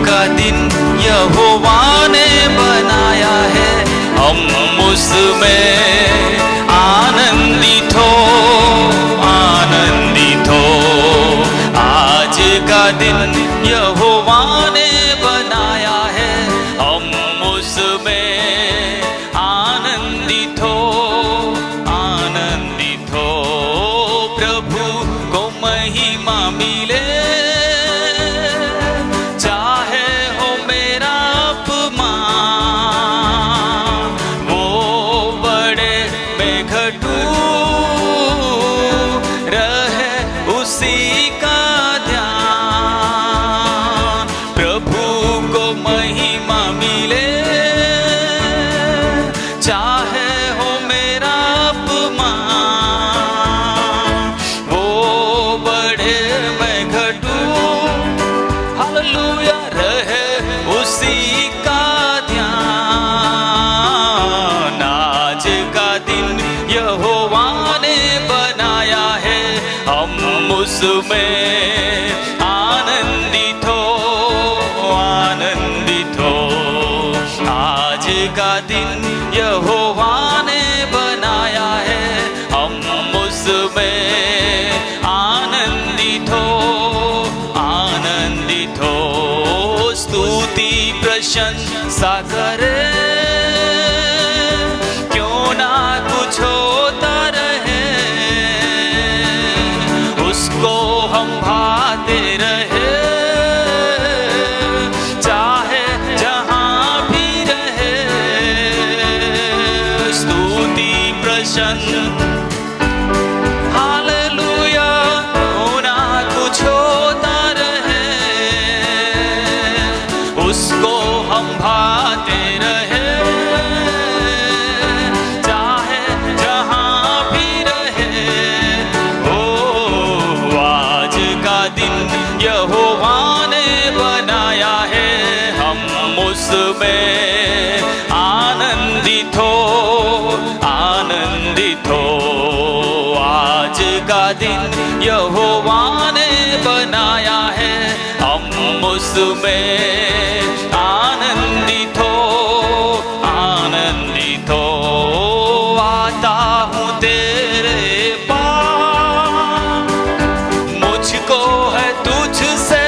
का दिन यहोवा ने बनाया है, हम उसमें आनंदित हो, आनंदित हो। आज का दिन यहोवा ने बनाया है, हम उसमें आनंदित हो, आनंदित हो। प्रभु को महिमा मिले, चाहे हो मेरा अपमान, वो बड़े में घटू, रहे उसी का ध्यान। प्रभु को महिमा मिले, चाहे हो मेरा अपमान, वो बड़े मैं घटू, हालेलुया, रहे उसी का ध्यान। आज का दिन यहोवा ने बनाया है, हम उसमें आनंदित हो, आनंदित हो। आज का दिन यहोवा ने बनाया है, हम उसमें आनंदित हो, आनंदित हो। स्तुति प्रशंसा करे, क्यों ना कुछ होता रहे, उसको हम भाते रहे, चाहे जहां भी रहे। स्तुति प्रशंसा, हालेलुया, क्यों ना कुछ होता रहे, उसको हम भाते रहे, चाहे जहां भी रहे। ओ आज का दिन यहोवा ने बनाया है, हम उसमें आनंदित हो, आनंदित हो। आज का दिन यहोवा ने बनाया है, हम उसमें आनंदित हो, आनंदित हो। आता हूँ तेरे पास, मुझको है तुझसे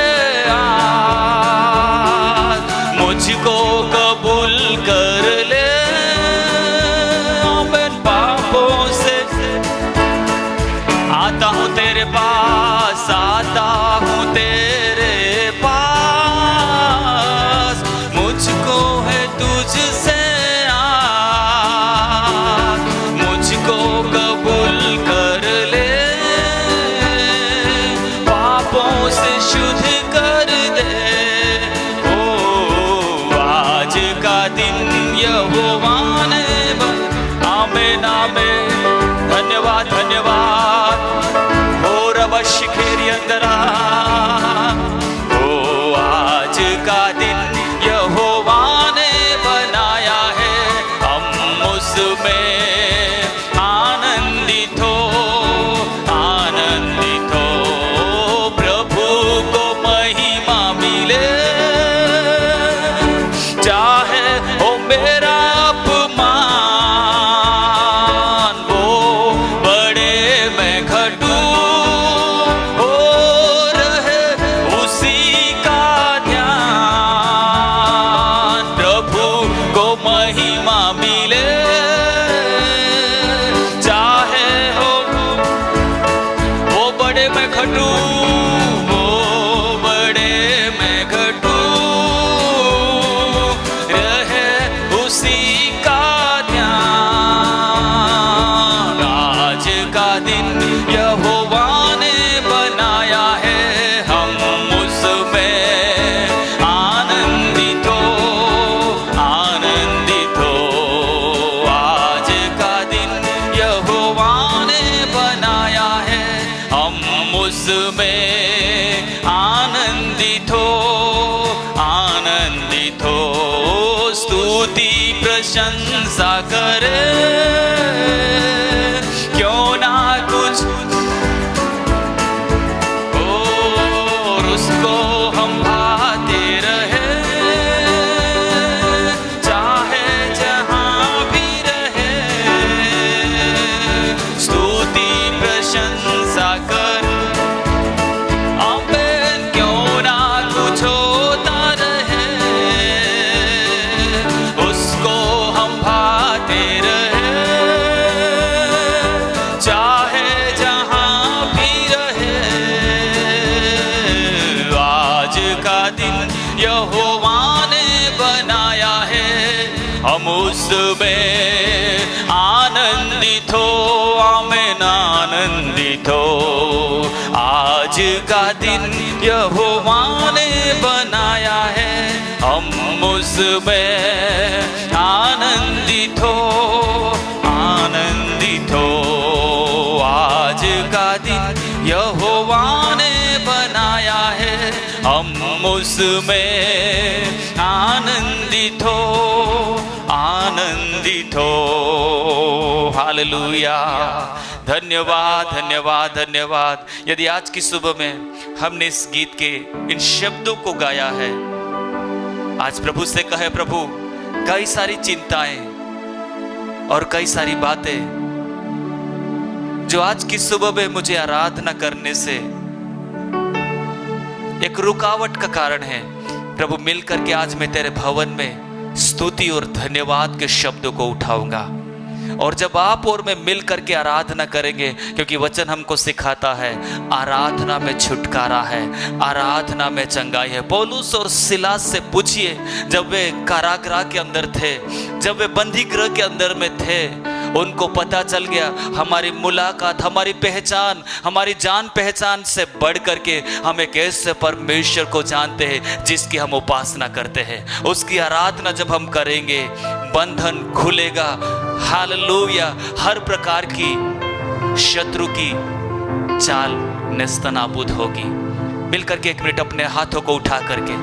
आस, मुझको कबूल कर ले, मैं पापों से आता हूँ तेरे पास, आता हूँ तेरे पास, मुझको है तुझसे आस, मुझको कबूल कर ले, पापों से शुद्ध कर दे। ओ आज का दिन यहोवा ने आमेन, आमेन, धन्यवाद, धन्यवाद। हो रब शिखेरी अंदरा, ओ आज का दिन यहोवा ने बनाया है, हम उसमें आनंदित हो, आनंदित हो। प्रभु को महिमा मिले, चाहे हो मेरा अपमान, वो बड़े मैं घटू, हो रहे उसी का ध्यान। प्रभु को महिमा मिले, चाहे हो वो बड़े मैं घटू, वो बड़े मैं घटू, रहे उसी का ध्यान। आज का दिन यहोवा ने बनाया है, हम उसमें आनंदित हो, आनंदित हो। आज का दिन यहोवा ने बनाया है, हम उसमें आनंदित हो, आनंदित हो। स्तुति प्रशंसा करे, क्यों ना कुछ और उसको हम भाते रहे, यहोवा ने बनाया है, हम उसमें आनंदित हो, आनंदित हो। आज का दिन यहोवा ने बनाया है, हम उसमें आनंदित हो, आनंदित हो। हालेलुया। धन्यवाद धन्यवाद धन्यवाद। यदि आज की सुबह में हमने इस गीत के इन शब्दों को गाया है, आज प्रभु से कहे, प्रभु कई सारी चिंताएं और कई सारी बातें जो आज की सुबह में मुझे आराधना करने से एक रुकावट का कारण है, प्रभु मिलकर के आज मैं तेरे भवन में स्तुति और धन्यवाद के शब्दों को उठाऊंगा। और जब आप और मैं मिल करके आराधना करेंगे, क्योंकि वचन हमको सिखाता है आराधना में छुटकारा है, आराधना में चंगाई है। पौलुस और सिलास से पूछिए, जब वे कारागृह के अंदर थे, जब वे बंदी गृह के अंदर में थे, उनको पता चल गया हमारी मुलाकात, हमारी पहचान, हमारी जान पहचान से बढ़ करके हम एक ऐसे परमेश्वर को जानते हैं जिसकी हम उपासना करते हैं। उसकी आराधना जब हम करेंगे, बंधन खुलेगा। हालेलुया। हर प्रकार की शत्रु की चाल नेस्तनाबूद होगी। मिलकर के एक मिनट अपने हाथों को उठा करके,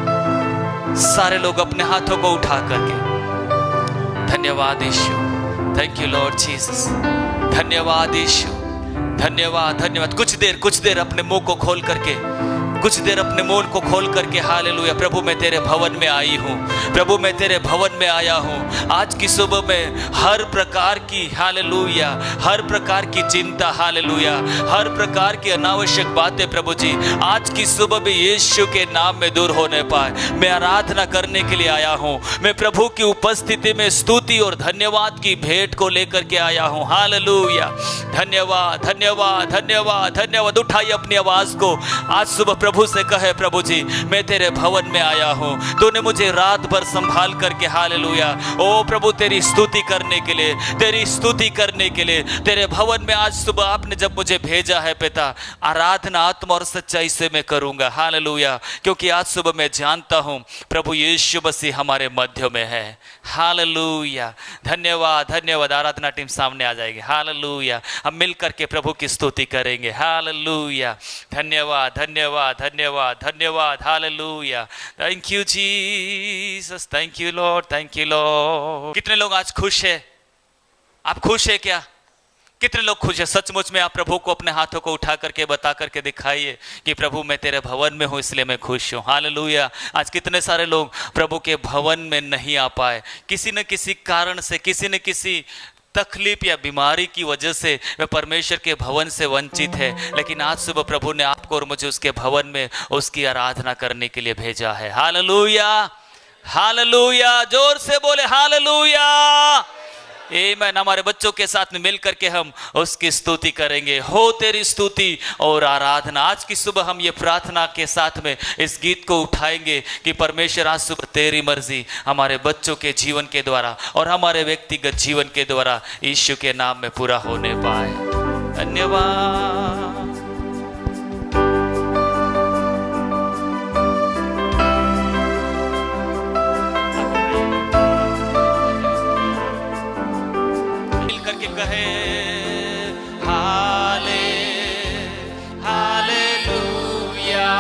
सारे लोग अपने हाथों को उठा करके, धन्यवाद यीशु, थैंक यू लॉर्ड जीसस, धन्यवाद यीशु, धन्यवाद धन्यवाद। कुछ देर अपने मुंह को खोल करके, कुछ देर अपने मुंह को खोल करके हालेलुया। प्रभु मैं तेरे भवन में आई हूँ, प्रभु मैं तेरे भवन में आया हूँ। आज की सुबह में हर प्रकार की हालेलुया, हर प्रकार की चिंता हालेलुया, हर प्रकार की अनावश्यक बातें प्रभु जी आज की सुबह में यीशु के नाम में दूर होने पाए। मैं आराधना करने के लिए आया हूँ, मैं प्रभु की उपस्थिति में स्तुति और धन्यवाद की भेंट को लेकर के आया हूँ। हालेलुया। धन्यवाद धन्यवाद धन्यवाद धन्यवाद। उठाइए अपनी आवाज को, आज सुबह प्रभु से कहे, प्रभु जी मैं तेरे भवन में आया हूं, तूने मुझे रात भर संभाल करके हालेलुया। ओ प्रभु तेरी स्तुति करने के लिए, तेरी स्तुति करने के लिए तेरे भवन में आज सुबह आपने जब मुझे भेजा है पिता, आराधना आत्मा और सच्चाई से मैं करूंगा। हालेलुया। क्योंकि आज सुबह मैं जानता हूं प्रभु यीशु मसीह हमारे मध्य में है। हालेलुया। धन्यवाद धन्यवाद। आराधना टीम सामने आ जाएगी। हालेलुया। हम मिल करके प्रभु की स्तुति करेंगे। हालेलुया। धन्यवाद धन्यवाद धन्यवाद धन्यवाद। Hallelujah. Thank you Jesus, thank you Lord, thank you Lord. कितने लोग आज खुश है? आप खुश है क्या? कितने लोग खुश है? सचमुच में आप प्रभु को अपने हाथों को उठा करके बता करके दिखाइए कि प्रभु मैं तेरे भवन में हूं इसलिए मैं खुश हूं। हालेलुया। आज कितने सारे लोग प्रभु के भवन में नहीं आ पाए, किसी न किसी कारण से, किसी न किसी तकलीफ या बीमारी की वजह से वे परमेश्वर के भवन से वंचित है। लेकिन आज सुबह प्रभु ने आपको और मुझे उसके भवन में उसकी आराधना करने के लिए भेजा है। हालेलुया। हालेलुया। जोर से बोले हालेलुया। आमीन। हमारे बच्चों के साथ में मिलकर के हम उसकी स्तुति करेंगे। हो तेरी स्तुति और आराधना। आज की सुबह हम ये प्रार्थना के साथ में इस गीत को उठाएंगे कि परमेश्वर आज सुबह तेरी मर्जी हमारे बच्चों के जीवन के द्वारा और हमारे व्यक्तिगत जीवन के द्वारा यीशु के नाम में पूरा होने पाए। धन्यवाद। कहे हाले हालेलुया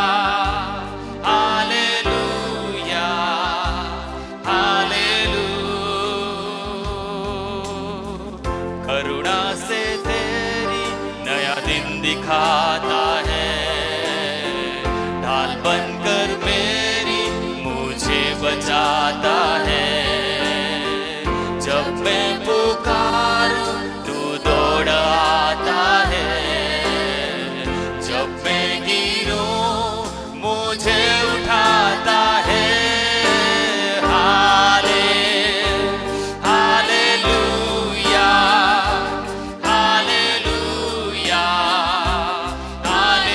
हालेलुया हालेलुया। करुणा से तेरी नया दिन दिखाता है, ढाल बनकर मेरी मुझे बचाता है। जब मैं पुकारूं आता है, जब मैं गिरूं मुझे उठाता है। हाले हालेलुया हालेलुया हालेलुया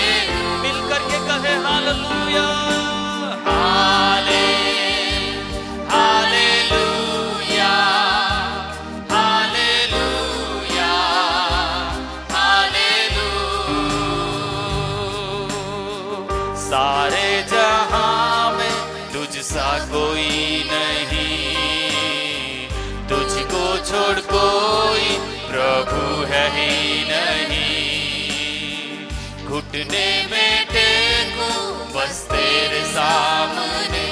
घुटने में टेकूं बस तेरे सामने।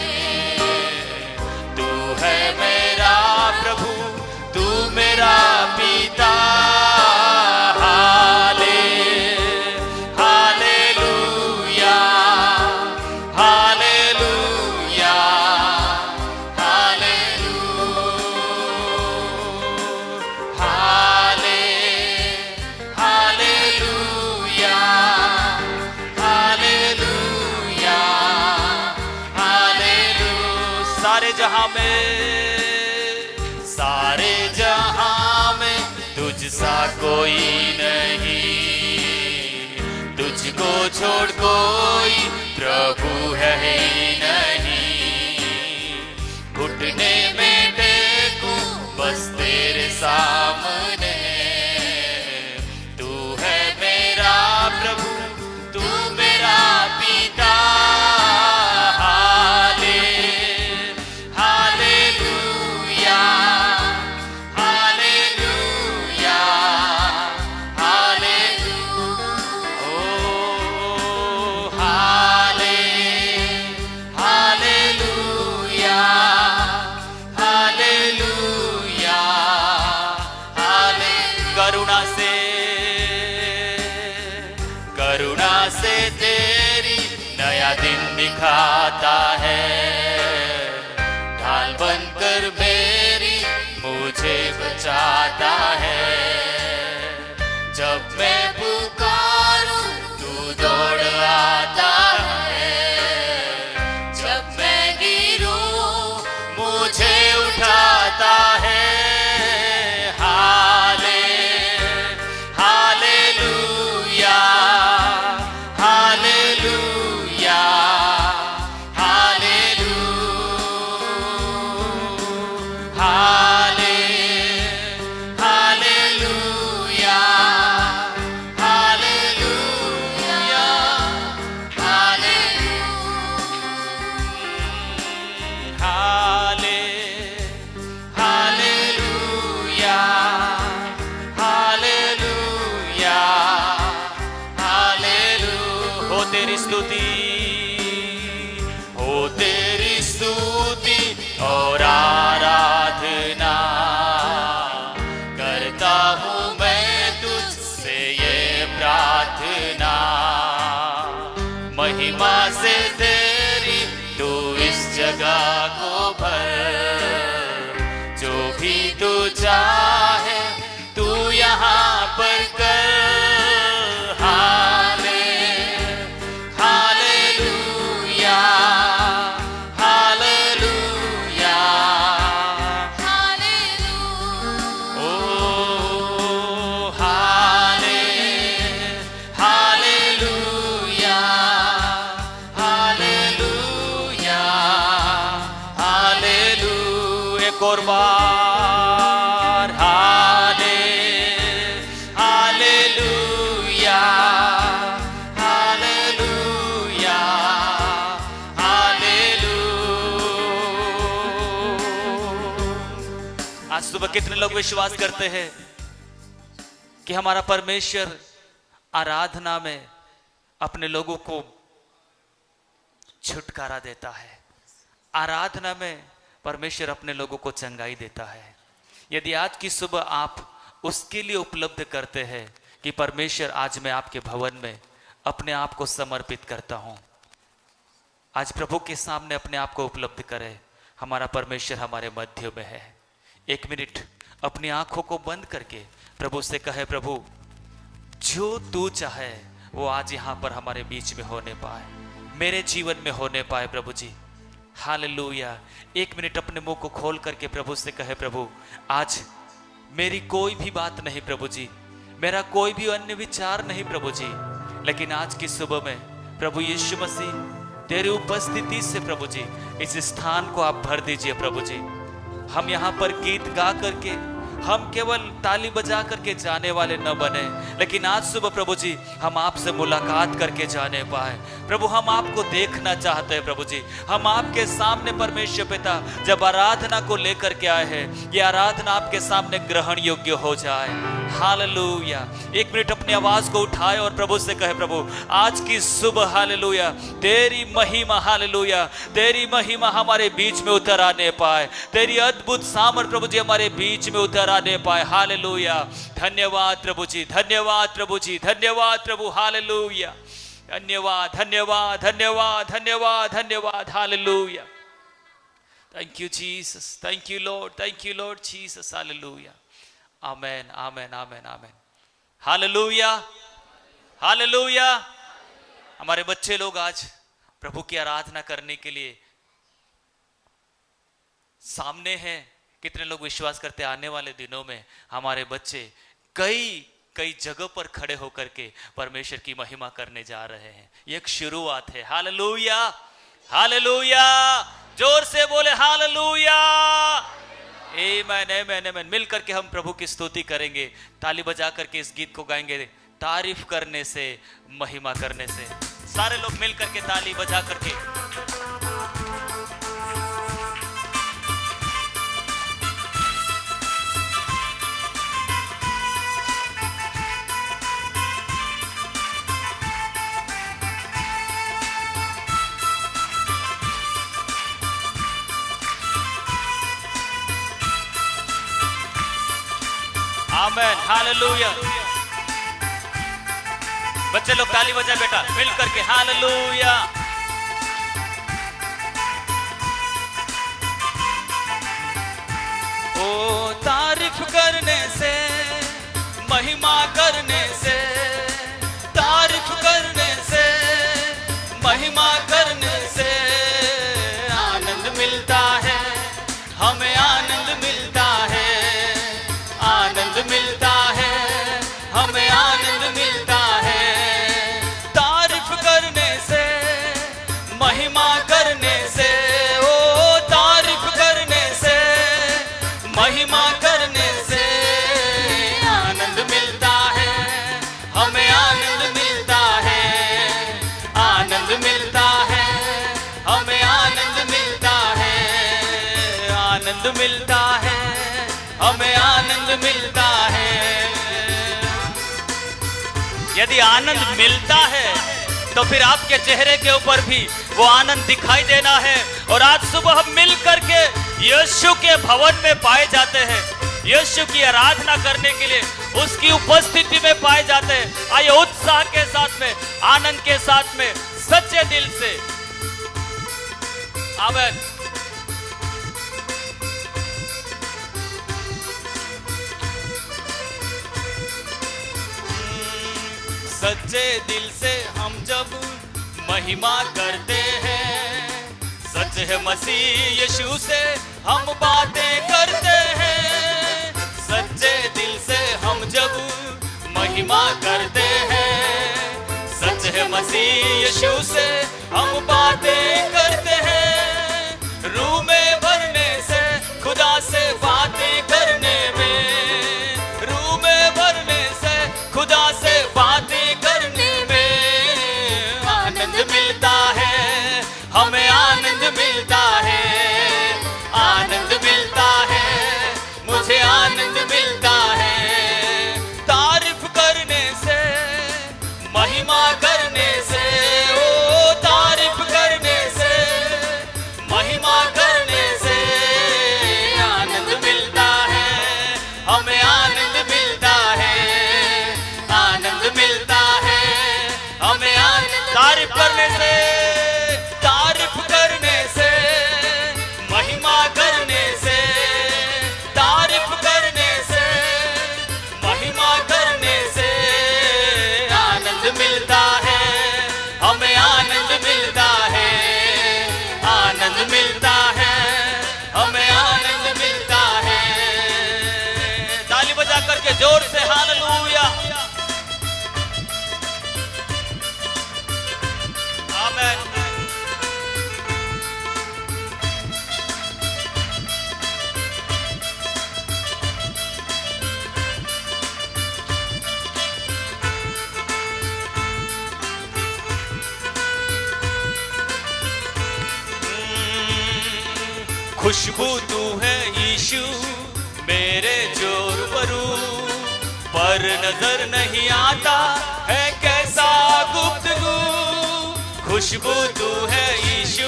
तू है मेरा प्रभु, तू मेरा पिता। सारे जहां में तुझसा कोई नहीं, तुझको छोड़ कोई प्रभु है ही नहीं। घुटने में टेकूं बस तेरे सामने। तू है मेरा प्रभु, तू मेरा पिता। करुणा से तेरी नया दिन दिखाता है। ढाल बनकर मेरी मुझे बचाता है। जब मैं पुकारूं तू दौड़ आता है। जब मैं गिरूं मुझे उठाता है। हो तेरी स्तुति और आराधना करता हूँ मैं तुझसे ये प्रार्थना। महिमा से तेरी तू इस जगह को भर। जो भी तू चाहे तू यहाँ पर कर। और बार हालेलुया, हालेलुया, हालेलुया। आज सुबह कितने लोग विश्वास करते हैं कि हमारा परमेश्वर आराधना में अपने लोगों को छुटकारा देता है। आराधना में परमेश्वर अपने लोगों को चंगाई देता है। यदि आज की सुबह आप उसके लिए उपलब्ध करते हैं कि परमेश्वर आज मैं आपके भवन में अपने आप को समर्पित करता हूं, आज प्रभु के सामने अपने आप को उपलब्ध करें। हमारा परमेश्वर हमारे मध्य में है। 1 मिनट अपनी आंखों को बंद करके प्रभु से कहे, प्रभु जो तू चाहे वो आज यहां पर हमारे बीच में होने पाए, मेरे जीवन में होने पाए। प्रभु जी हालेलुया। 1 मिनट अपने मुंह को खोल करके प्रभु से कहे, प्रभु आज मेरी कोई भी बात नहीं प्रभु जी, मेरा कोई भी अन्य विचार नहीं प्रभु जी, लेकिन आज की सुबह में प्रभु यीशु मसीह तेरी उपस्थिति से प्रभु जी इस स्थान को आप भर दीजिए। प्रभु जी हम यहाँ पर गीत गा करके, हम केवल ताली बजा करके जाने वाले न बने, लेकिन आज सुबह प्रभु जी हम आपसे मुलाकात करके जाने पाए। प्रभु हम आपको देखना चाहते हैं प्रभु जी। हम आपके सामने परमेश्वर पिता जब आराधना को लेकर के आए हैं, ये आराधना आपके सामने ग्रहण योग्य हो जाए। हालेलुया। एक मिनट अपनी आवाज को उठाए और प्रभु से कहे, प्रभु आज की सुबह हालेलुया तेरी महिमा, हालेलुया तेरी महिमा हमारे बीच में उतर आने पाए, तेरी अद्भुत सामर्थ प्रभु जी हमारे बीच में उतर आने पाए। हालेलुया। धन्यवाद प्रभु जी, धन्यवाद प्रभु जी, धन्यवाद प्रभु। हालेलुया। धन्यवाद धन्यवाद धन्यवाद धन्यवाद धन्यवाद। Hallelujah. Thank you Jesus, thank you Lord, thank you Lord Jesus. Hallelujah. Amen amen amen amen. Hallelujah hallelujah. हमारे बच्चे लोग आज प्रभु की आराधना करने के लिए सामने हैं। कितने लोग विश्वास करते हैं आने वाले दिनों में हमारे बच्चे कई जगह पर खड़े होकर के परमेश्वर की महिमा करने जा रहे हैं। ये एक शुरुआत है। Hallelujah hallelujah. जोर से बोले हालेलुया। आमेन आमेन आमेन। मिल करके हम प्रभु की स्तुति करेंगे, ताली बजा करके इस गीत को गाएंगे, तारीफ करने से, महिमा करने से। सारे लोग मिल करके ताली बजा करके आमेन हालेलुया। बच्चे लोग ताली बजा बेटा मिल करके। हालेलुया। ओ तारीफ करने से, महिमा करने से, तारीफ करने से, महिमा करने से आनंद मिलता है, हमें आनंद मिलता है, आनंद मिलता है, हमें आनंद मिलता है। तारीफ करने से, महिमा करने से, ओ तारीफ करने से, महिमा करने से आनंद मिलता है, हमें आनंद मिलता है, आनंद मिलता है, हमें आनंद मिलता है, आनंद मिलता है, हमें आनंद मिलता है। यदि आनंद मिलता है तो फिर आपके चेहरे के ऊपर भी वो आनंद दिखाई देना है। और आज सुबह हम मिल करके यीशु के भवन में पाए जाते हैं, यीशु की आराधना करने के लिए उसकी उपस्थिति में पाए जाते हैं। आइए उत्साह के साथ में, आनंद के साथ में, सच्चे दिल से। आमीन। सच्चे दिल से हम जब महिमा करते हैं, सच है मसीह यीशु से हम बातें करते हैं। सच्चे दिल से हम जब महिमा करते हैं, सच है मसीह यीशु से हम बातें करते हैं। रूह में भरने से, खुदा से बातें करने में, रूह में भरने से, खुदा से बातें करने में आनंद मिलता है, हमें आनंद मिलता है, आनंद मिलता है, मुझे आनंद मिलता है। तारीफ करने से, महिमा करने से, ओ तारीफ करने से, महिमा करने से आनंद मिलता है, हमें आनंद मिलता है, आनंद मिलता है, हमें आनंद। तारीफ करने से, तारीफ करने से, महिमा करने से, तारीफ करने से, महिमा करने से आनंद मिलता है, हमें आनंद मिलता है, आनंद मिलता है, हमें आनंद मिलता है। ताली बजा करके जोर से हालेलुया। आमीन। खुशबू तू है यीशु मेरे जोरबरू, पर नजर नहीं आता है कैसा गुफ्तगू। खुशबू तू है यीशु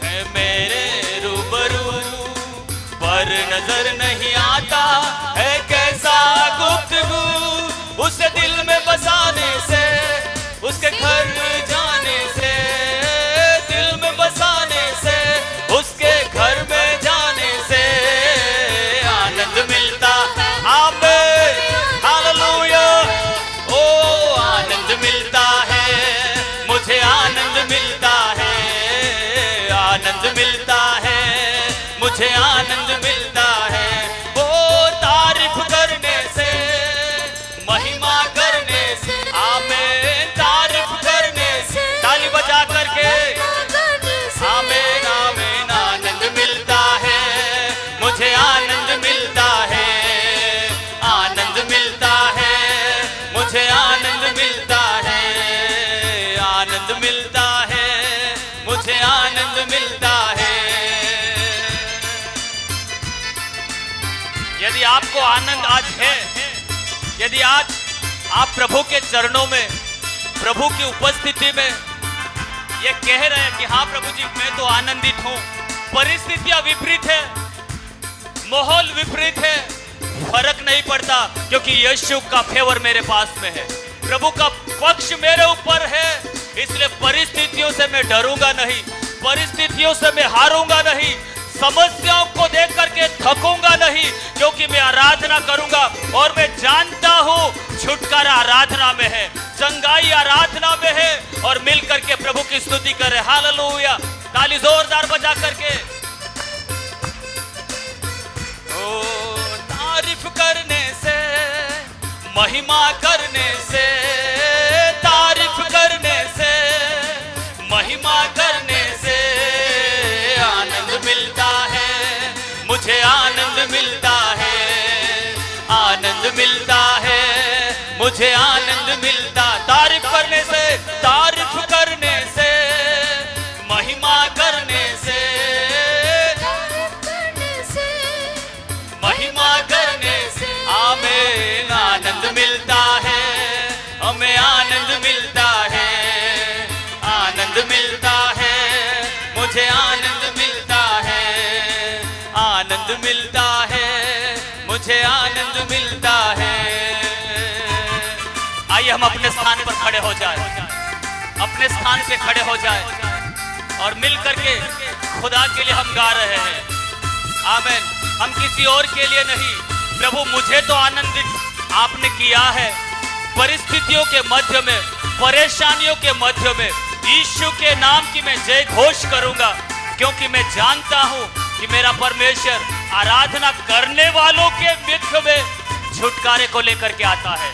है मेरे रूबरू, पर नजर नहीं आता है कैसा गुफ्तगू। उसे दिल में बसाने से, उसके घर जाने से, दिल में बसाने से, उसके घर में जाने से आनंद मिलता। आमीन, हालेलुया। ओ आनंद मिलता है, मुझे आनंद मिलता है, आनंद मिलता है, मुझे आनंद मिलता है। ओ तारीफ करने से, महिमा करने से, आमीन, तारीफ करने से, ताली बजा करके आमीन आमीन। आनंद मिलता है, मुझे आनंद मिलता है, आनंद मिलता है, मुझे आनंद मिलता है, आनंद मिलता है, मुझे आनंद मिलता है। यदि आपको आनंद आज है, यदि आज आप प्रभु के चरणों में, प्रभु की उपस्थिति में ये कह रहे हैं कि हाँ प्रभु जी मैं तो आनंदित हूं, परिस्थितियां विपरीत है, माहौल विपरीत है, फर्क नहीं पड़ता क्योंकि यीशु का फेवर मेरे पास में है, प्रभु का पक्ष मेरे ऊपर है, इसलिए परिस्थितियों से मैं डरूंगा नहीं, परिस्थितियों से मैं हारूंगा नहीं, समस्याओं को देख करके थकूंगा नहीं, क्योंकि मैं आराधना करूंगा और मैं जानता हूं छुटकारा आराधना में है, चंगाई आराधना में है, और मिल करके प्रभु की स्तुति करें। हालेलुया। ताली जोरदार बजा करके। ओ तारीफ करने से, महिमा करने से, तारीफ करने से, महिमा करने से आनंद मिलता है, मुझे आनंद मिलता है, आनंद मिलता है, मुझे आनंद मिलता। तारीफ करने से, तारीफ करने से, महिमा करने से, महिमा करने से आमीन। आनंद मिलता है, हमें आनंद मिलता है, आनंद मिलता है, मुझे आनंद मिलता है, आनंद मिलता है, मुझे आनंद मिलता है। आइए हम अपने स्थान पर खड़े हो जाए, अपने स्थान पे खड़े हो जाए और मिल करके खुदा के लिए हम गा रहे हैं। आमीन। हम किसी और के लिए नहीं, प्रभु मुझे तो आनंदित आपने किया है। परिस्थितियों के मध्य में, परेशानियों के मध्य में यीशु के नाम की मैं जय घोष करूंगा, क्योंकि मैं जानता हूं कि मेरा परमेश्वर आराधना करने वालों के मध्य में छुटकारे को लेकर के आता है।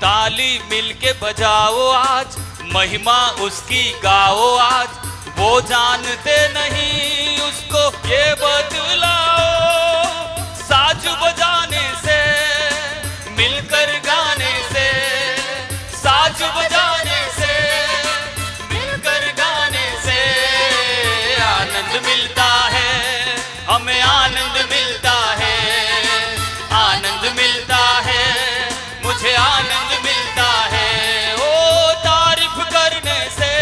ताली मिलके बजाओ आज, महिमा उसकी गाओ आज, वो जानते नहीं उसको ये बतलाओ। साजू बजाने से, मिलकर गाने से, साजू बजाने से, मिलकर गाने से आनंद मिलता है, हमें आनंद मिलता है, आनंद मिलता है, मुझे आनंद मिलता है। ओ तारीफ करने से,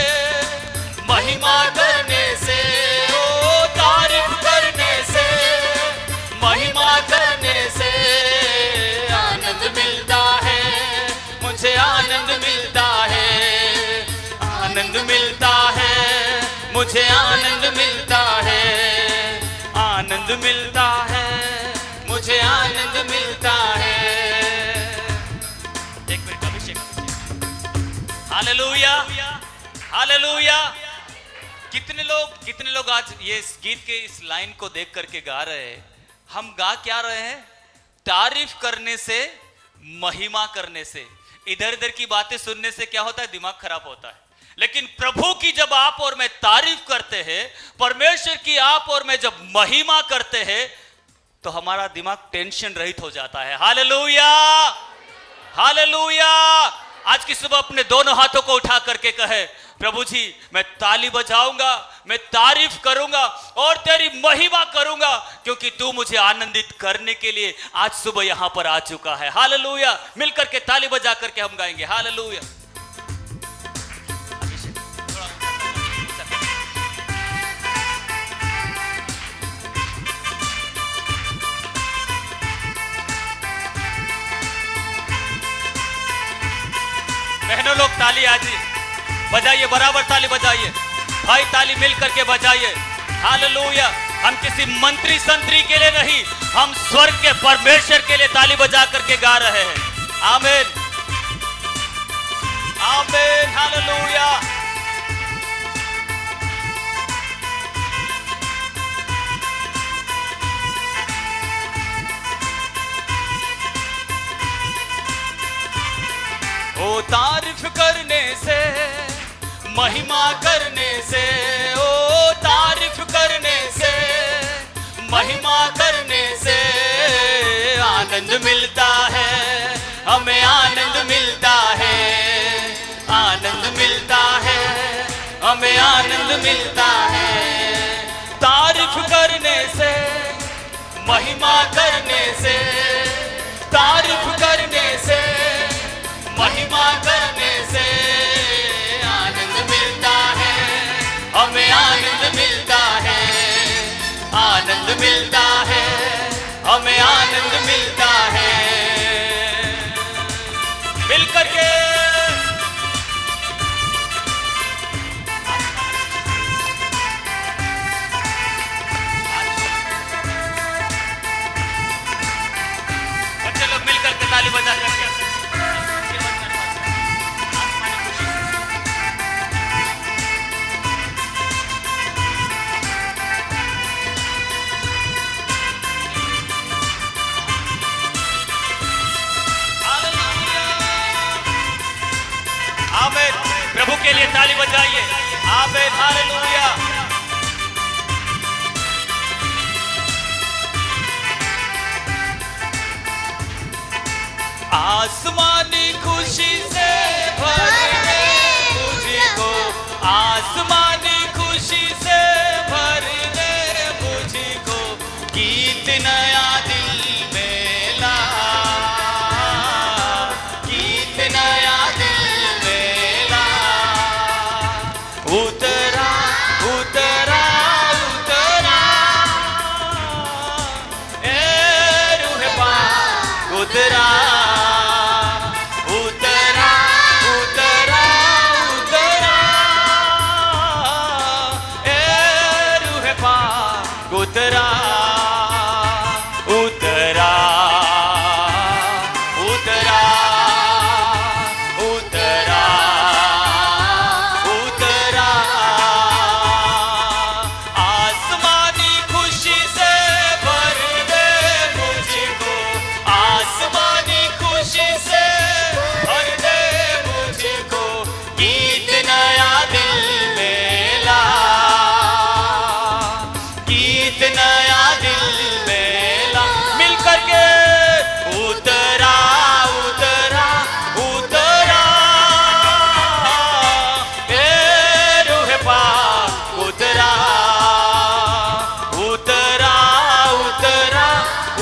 महिमा करने से, ओ तारीफ करने से, महिमा करने से आनंद मिलता है, मुझे आनंद मिलता है, आनंद मिलता है, मुझे आनंद मिलता है, आनंद मिलता है, मुझे आनंद मिलता है। एक मिनट अभिषेक। Hallelujah, hallelujah. कितने लोग आज ये इस गीत के इस लाइन को देख करके गा रहे हैं? हम गा क्या रहे हैं? तारीफ करने से, महिमा करने से। इधर उधर की बातें सुनने से क्या होता है? दिमाग खराब होता है। लेकिन प्रभु की जब आप और मैं तारीफ करते हैं, परमेश्वर की आप और मैं जब महिमा करते हैं, तो हमारा दिमाग टेंशन रहित हो जाता है। Hallelujah, hallelujah. आज की सुबह अपने दोनों हाथों को उठा करके कहे, प्रभु जी मैं ताली बजाऊंगा, मैं तारीफ करूंगा और तेरी महिमा करूंगा, क्योंकि तू मुझे आनंदित करने के लिए आज सुबह यहां पर आ चुका है। हालेलुया। मिलकर के ताली बजा करके हम गाएंगे हालेलुया। बहनों लोग ताली आज बजाइए, बराबर ताली बजाइए। भाई ताली मिल करके बजाइए हालेलुया। हम किसी मंत्री संतरी के लिए नहीं, हम स्वर्ग के परमेश्वर के लिए ताली बजा करके गा रहे हैं। आमीन आमीन हालेलुया। ओ तारीफ करने से, महिमा करने से, ओ तारीफ करने से, महिमा करने से आनंद मिलता है, हमें आनंद मिलता है, आनंद मिलता है, हमें आनंद मिलता है। तारीफ करने से, महिमा करने से, तारीफ करने से, महिमा करने से आनंद मिलता है, हमें आनंद मिलता है, आनंद मिलता है, हमें आनंद मिलता है। मिलकर के बच्चे लोग मिलकर के ताली बजा करके आमीन। प्रभु के लिए ताली बजाइए। आमीन हालेलुया। आसमानी खुशी से भर दे मुझको, आसमानी खुशी से भर दे मुझको, गीत नया दिल में ला, गीत नया दिल में ला। उतरा उतरा उतरा ए रूह पाक उतरा, उतरा उतरा उतरा ए रूह पाक उतरा, उतरा उतरा उतरा उतरा। आसमानी खुशी से भर दे मुझको, आसमानी खुशी से भर दे मुझको, गीत नया दिल में ला, गीत नया दिल में ला। मिल करके उतरा उतरा उतरा ए रूह पाक उतरा, उतरा उतरा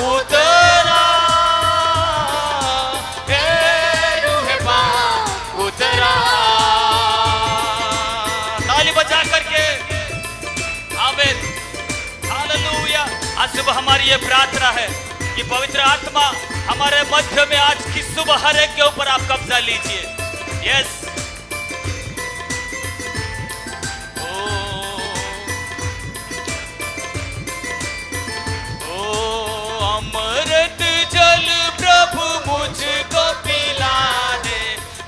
उतरा ए रूह पाक उतरा। ताली बजा करके आमीन हालेलुया। आज सुबह हमारी ये प्रार्थना है कि पवित्र आत्मा हमारे मध्य में आज की सुबह हर एक के ऊपर आप कब्जा लीजिए। यस ओ अमृत जल प्रभु मुझको पिला दे,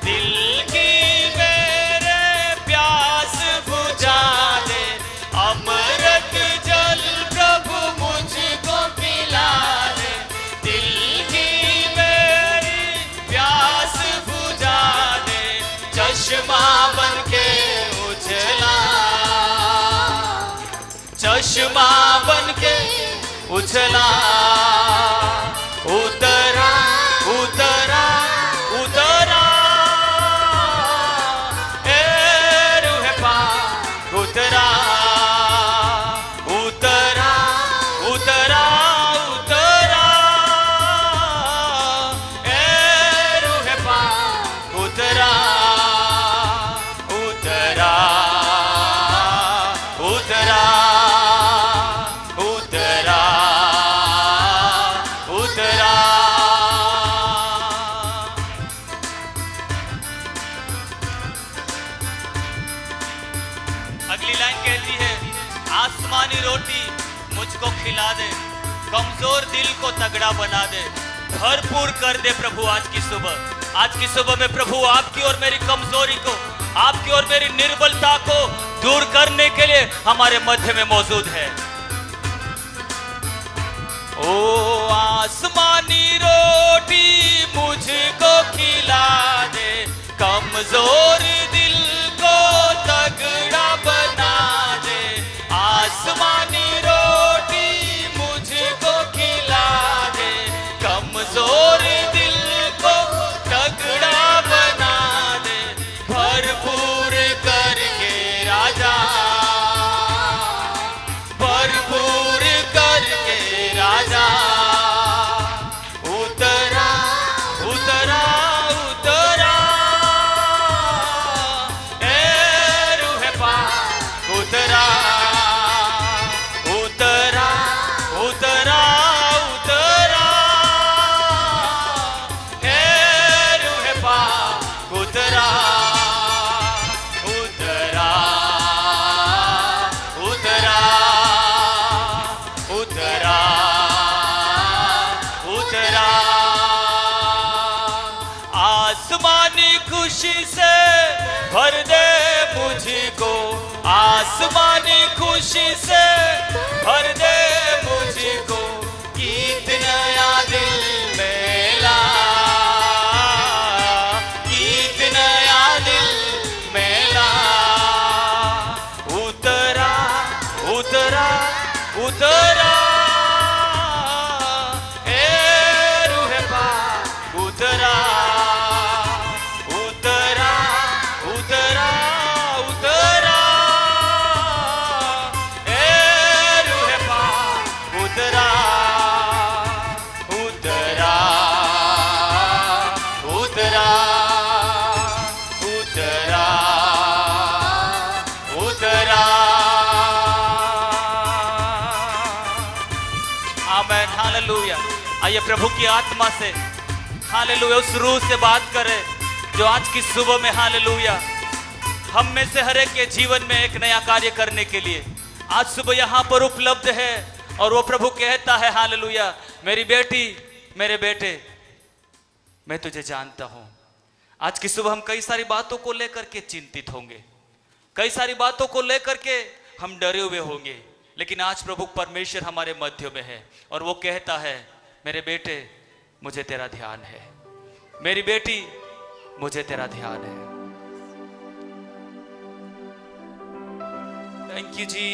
दिल की मेरे प्यास बुझा दे। अमृत जल प्रभु मुझको पिला दे, दिल की मेरी प्यास बुझा दे। चश्मा बनके उछला, चश्मा बनके उछला, उतरा उतरा उतरा ए रूह उसको खिला दे, कमजोर दिल को तगड़ा बना दे, भरपूर कर दे प्रभु। आज की सुबह में प्रभु आपकी और मेरी कमजोरी को, आपकी और मेरी निर्बलता को दूर करने के लिए हमारे मध्य में मौजूद है। ओ आसमानी रोटी मुझको खिला दे, कमजोर दिल को तगड़ा बना दे। आसमानी रोटी मुझको खिला दे, कमजोर दिल को तगड़ा बना दे। भरपूर करके राजा, भरपूर करके राजा उतरा उतरा उतरा, ए रूहे पाक उतरा उतरा उतरा उतरा, ए रूहे पाक उतरा उतरा उतरा उतरा उतरा। आसमानी खुशी से भर दे मुझको, आसमानी खुशी से भर दे मुझको। गीत नया दिल में ला, गीत नया दिल में ला। उतरा उतरा उतरा, ए रूहे पाक उतरा उतरा उतरा उतरा, ए रूहे पाक उतरा उतरा उतरा उतरा उतरा। आमेन, हालेलुया। आइए प्रभु की आत्मा से, हालेलुया, उस रूह से बात करें जो आज की सुबह में, हालेलुया, हम में से हर एक के जीवन में एक नया कार्य करने के लिए आज सुबह यहाँ पर उपलब्ध है। और वो प्रभु कहता है, हालेलुया, मेरी बेटी, मेरे बेटे, मैं तुझे जानता हूं। आज की सुबह हम कई सारी बातों को लेकर के चिंतित होंगे, कई सारी बातों को लेकर के हम डरे हुए होंगे, लेकिन आज प्रभु परमेश्वर हमारे मध्य में है और वो कहता है, मेरे बेटे, मुझे तेरा ध्यान है, मेरी बेटी, मुझे तेरा ध्यान है। Thank you ji,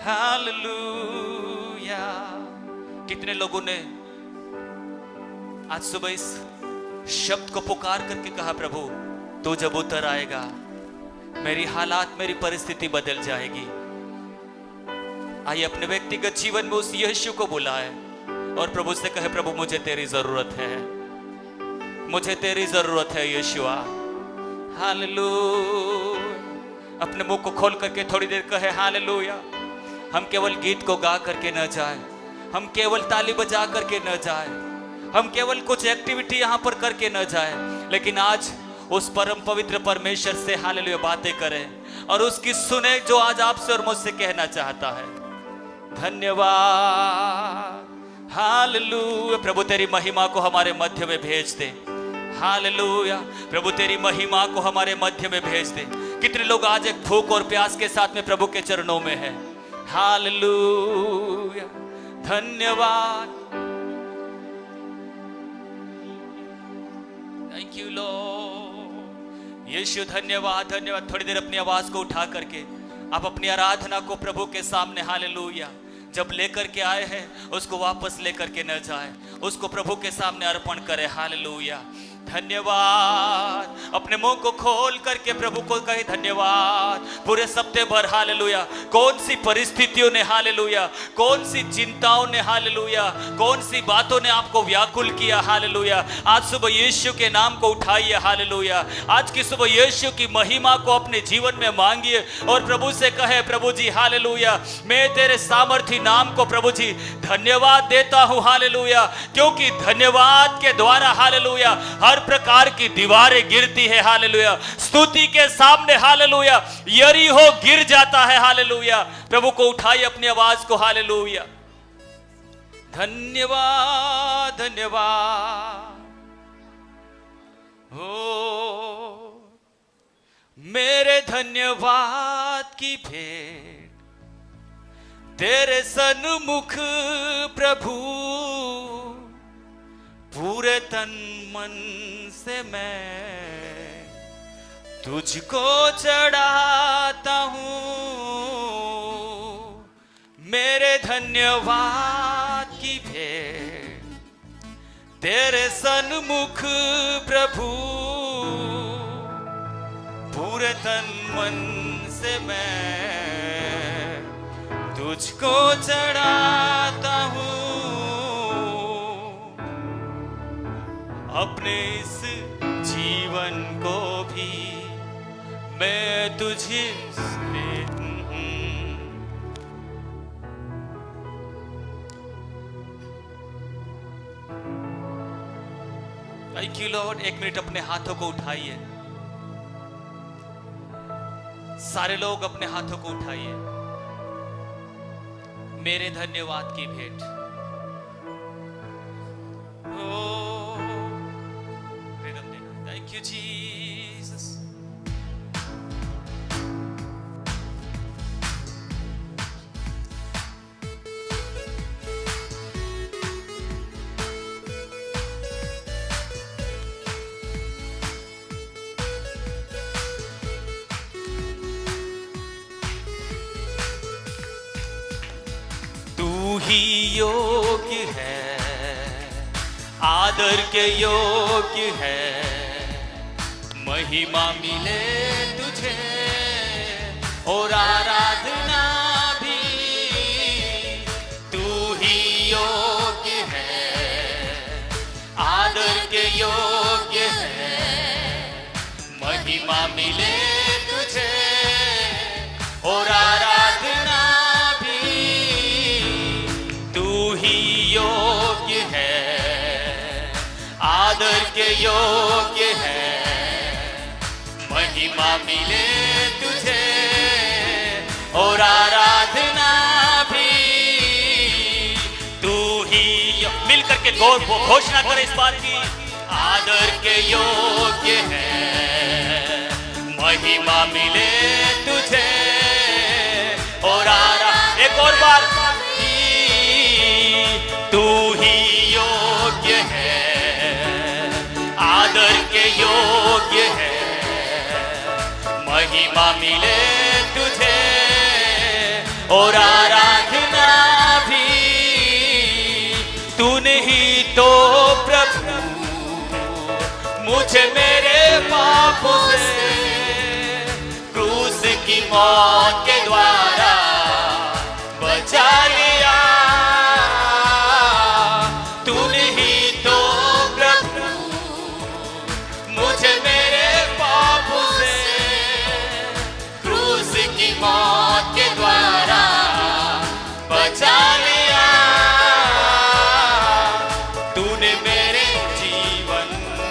hallelujah. कितने लोगों ने आज सुबह इस शब्द को पुकार करके कहा, प्रभु तू जब उतर आएगा मेरी हालात, मेरी परिस्थिति बदल जाएगी। आइए अपने व्यक्तिगत जीवन में उस यीशु को बुलाए और प्रभु से कहे, प्रभु मुझे तेरी जरूरत है, मुझे तेरी जरूरत है यीशुआ। हालेलुया। अपने मुंह को खोल करके थोड़ी देर कहे, हालेलुया। हम केवल गीत को गा करके न जाए, हम केवल ताली बजा करके न जाए, हम केवल कुछ एक्टिविटी यहां पर करके न जाए, लेकिन आज उस परम पवित्र परमेश्वर से, हालेलुया, बातें करें और उसकी सुने जो आज आपसे और मुझसे कहना चाहता है। धन्यवाद, हालेलुया। प्रभु तेरी महिमा को हमारे मध्य में भेज दे, हालेलुया। प्रभु तेरी महिमा को हमारे मध्य में भेज दे। कितने लोग आज एक भूख और प्यास के साथ में प्रभु के चरणों में है, हालेलुया। धन्यवाद, थैंक यू लॉर्ड। यीशु धन्यवाद, धन्यवाद। थोड़ी देर अपनी आवाज को उठा करके आप अपनी आराधना को प्रभु के सामने, हालेलुया, जब लेकर के आए हैं उसको वापस लेकर के न जाए, उसको प्रभु के सामने अर्पण करें, हालेलुया। धन्यवाद। अपने मुंह को खोल करके प्रभु को कहे धन्यवाद। पूरे सप्ताह भर, हालेलुया, कौन सी परिस्थितियों ने, हालेलुया, कौन सी चिंताओं ने, हालेलुया, कौन सी बातों ने आपको व्याकुल किया, हालेलुया, आज सुबह यीशु के नाम को उठाइए, हालेलुया। आज की सुबह यीशु की महिमा को अपने जीवन में मांगिए और प्रभु से कहे, प्रभु जी, हालेलुया, मैं तेरे सामर्थी नाम को प्रभु जी धन्यवाद देता हूं, हालेलुया, क्योंकि धन्यवाद के द्वारा, हालेलुया, हर हर प्रकार की दीवारें गिरती है। हालेलुया। स्तुति के सामने हालेलुया यरीहो गिर जाता है। हालेलुया। प्रभु को उठाइए अपनी आवाज को। हालेलुया। धन्यवाद धन्यवाद हो मेरे धन्यवाद की भेंट तेरे सन्मुख प्रभु, पूरे तन मन से मैं तुझको चढ़ाता हूं। मेरे धन्यवाद की भेंट तेरे सन्मुख प्रभु, पूरे तन मन से मैं तुझको चढ़ाता हूं। अपने इस जीवन को भी मैं तुझे थैंक यू लॉर्ड। एक मिनट अपने हाथों को उठाइए। सारे लोग अपने हाथों को उठाइए। मेरे धन्यवाद की भेंट। Thank you Jesus. तू ही योग्य है, आदर के योग्य है, महिमा मिले तुझे और आराधना भी। तू ही योग्य है, आदर के योग्य है, महिमा मिले तुझे और आराधना योग्य है, आदर के योग्य है, महिमा मिले तुझे और आराधना भी। तू ही मिल करके गौर घोषणा करें इस बात की। आदर के योग्य है, महिमा मिले तुझे और एक और बार। तू ही योग्य है, आदर के योग्य है, महिमा मिले तुझे और आराधना भी। तूने ही तो प्रभु मुझे मेरे पापों से क्रूस की मौत के द्वारा बचा लिया। तूने ही तो प्रभु मुझे मेरे पापों से क्रूस की मौत के द्वारा बचा लिया। तूने मेरे जीवन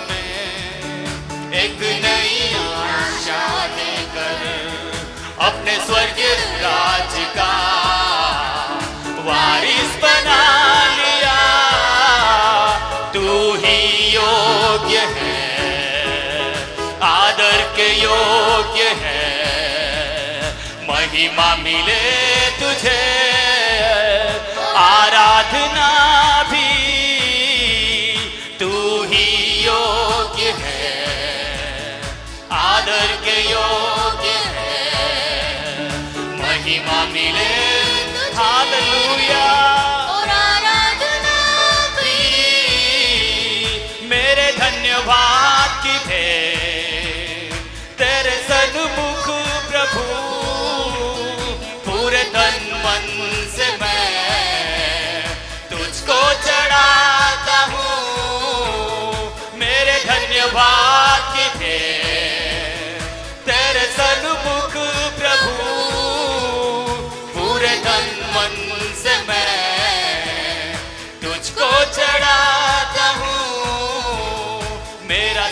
में एक नई आशा देकर अपने स्वर्गीय राज का वारिस बना लिया। तू ही योग्य है, आदर के योग्य है, महिमा मिले तुझे आराधना भी। तू ही योग्य है, आदर के योग्य है, महिमा मिले। हालेलुया। और आराधना भी। मेरे धन्यवाद की भेंट तेरे सन्मुख प्रभु, पूरे तन मन से मैं तुझको चढ़ाता हूँ। मेरे धन्यवाद की भेंट तेरे सन्मुख प्रभु, पूरे तन मन से मैं तुझको चढ़ाता हूँ। मेरा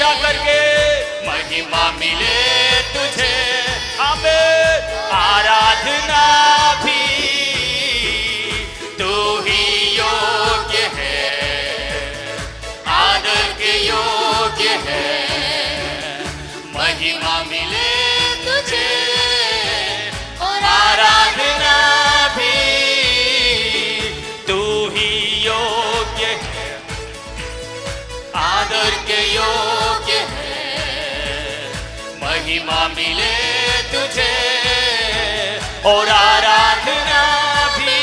उठा करके महिमा मिले तुझे, आमीन। आराधना भी तू ही योग्य है, आदर के योग्य है, महिमा मिले तुझे और आराधना भी तू ही योग्य है, आदर के योग्य है, महिमा मिले तुझे और आराधना भी।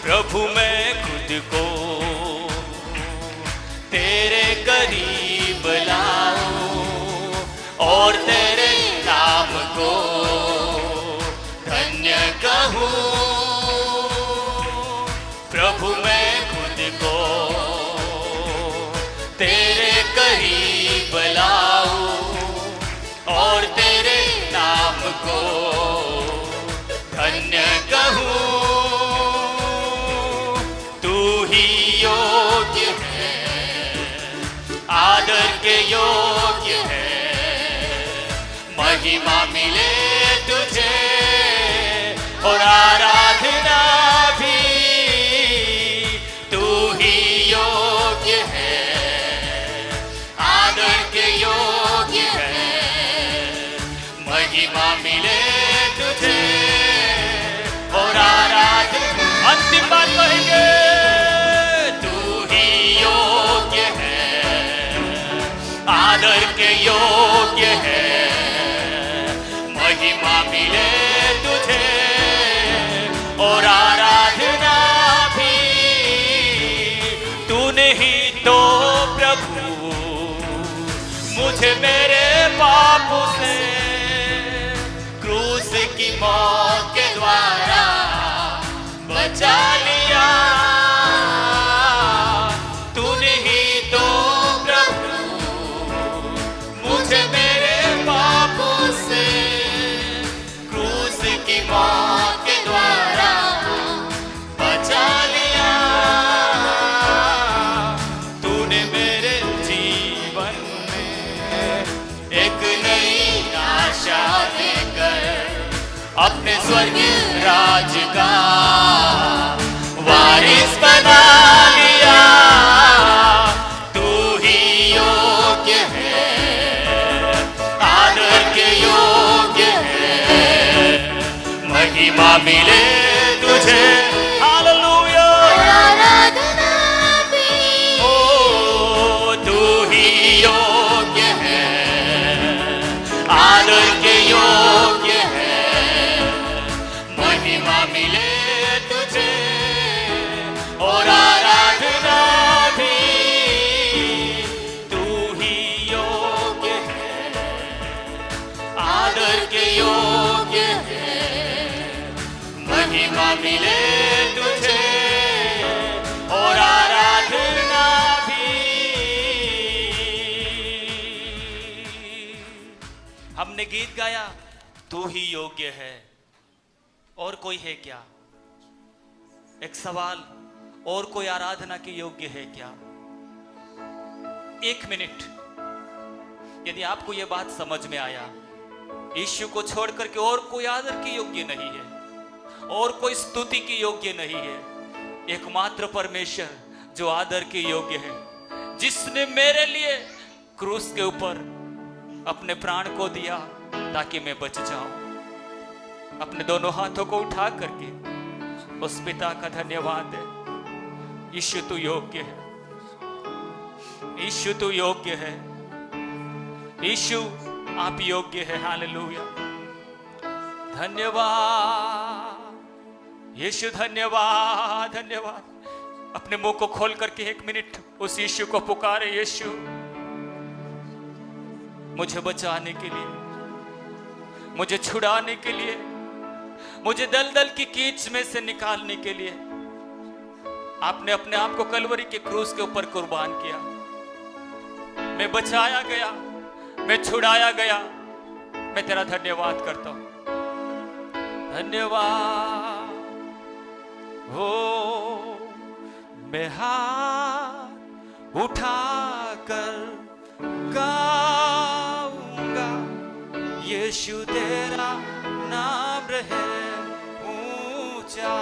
प्रभु मैं खुद को तेरे करीब लाऊं और तेरे नाम को धन्य कहूं। प्रभु मैं खुद को तेरे करीब लाऊं और तेरे नाम को धन्य कहूं। तू ही योग्य है, आदर के योग्य है, महिमा मिले तुझे और आराधना भी तू ही योग्य है, आदर के योग्य है, महिमा मिले तुझे और आराधना। अंतिम बात कहेंगे, तू ही योग्य है, आदर के योग्य है, महिमा मिले तुझे और आराधना भी। तूने ही तो प्रभु मुझे मेरे पाप से क्रूस की मौत के द्वारा बचा लिया। तूने ही तो प्रभु मुझे मेरे पापों से क्रूस की मौत के द्वारा बचा लिया। तूने मेरे जीवन में एक नई आशा देकर अपने स्वर्गीय राज का वारिस बना लिया। तू ही योग्य है, आदर के योग्य है, महिमा मिले तुझे, हालेलुया, आराधना भी। ओ तू ही योग्य है, आदर के योग्य है, महिमा मिले तुझे और आराधना भी। तू ही योग्य है, आदर के योग्य है, महिमा मिले तुझे और आराधना भी। हमने गीत गाया, तू ही योग्य है, और कोई है क्या? एक सवाल, और कोई आराधना के योग्य है क्या? एक मिनट, यदि आपको यह बात समझ में आया, यीशु को छोड़ करके और कोई आदर के योग्य नहीं है और कोई स्तुति के योग्य नहीं है। एकमात्र परमेश्वर जो आदर के योग्य है, जिसने मेरे लिए क्रूस के ऊपर अपने प्राण को दिया ताकि मैं बच जाऊं। अपने दोनों हाथों को उठा करके उस पिता का धन्यवाद है। यीशु तू योग्य है, यीशु तू योग्य है, यीशु आप योग्य है। हालेलुया, धन्यवाद यीशु, धन्यवाद धन्यवाद। अपने मुंह को खोल करके एक मिनट उस यीशु को पुकारे। यीशु मुझे बचाने के लिए, मुझे छुड़ाने के लिए, मुझे दलदल की कीच में से निकालने के लिए आपने अपने आप को कलवरी के क्रूस के ऊपर कुर्बान किया। मैं बचाया गया, मैं छुड़ाया गया। मैं तेरा धन्यवाद करता हूं। धन्यवाद हो, मैं हाथ उठाकर यीशु तेरा नाम रहे ऊंचा।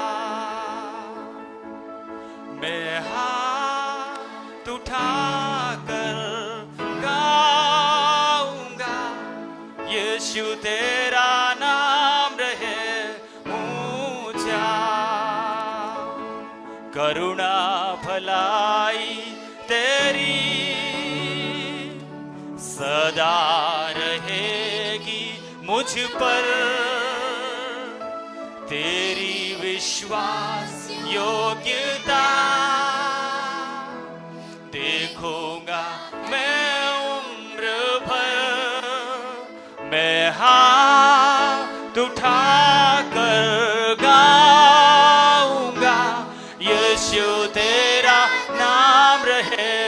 मैं हाथ उठाकर गाऊंगा, यीशु तेरा नाम रहे ऊंचा। करुणा भलाई तेरी सदा रहेगी मुझ पर, तेरी विश्वास योग्यता देखूंगा मैं उम्र भर। मैं हाथ उठाकर गाऊंगा, यीशु तेरा नाम रहे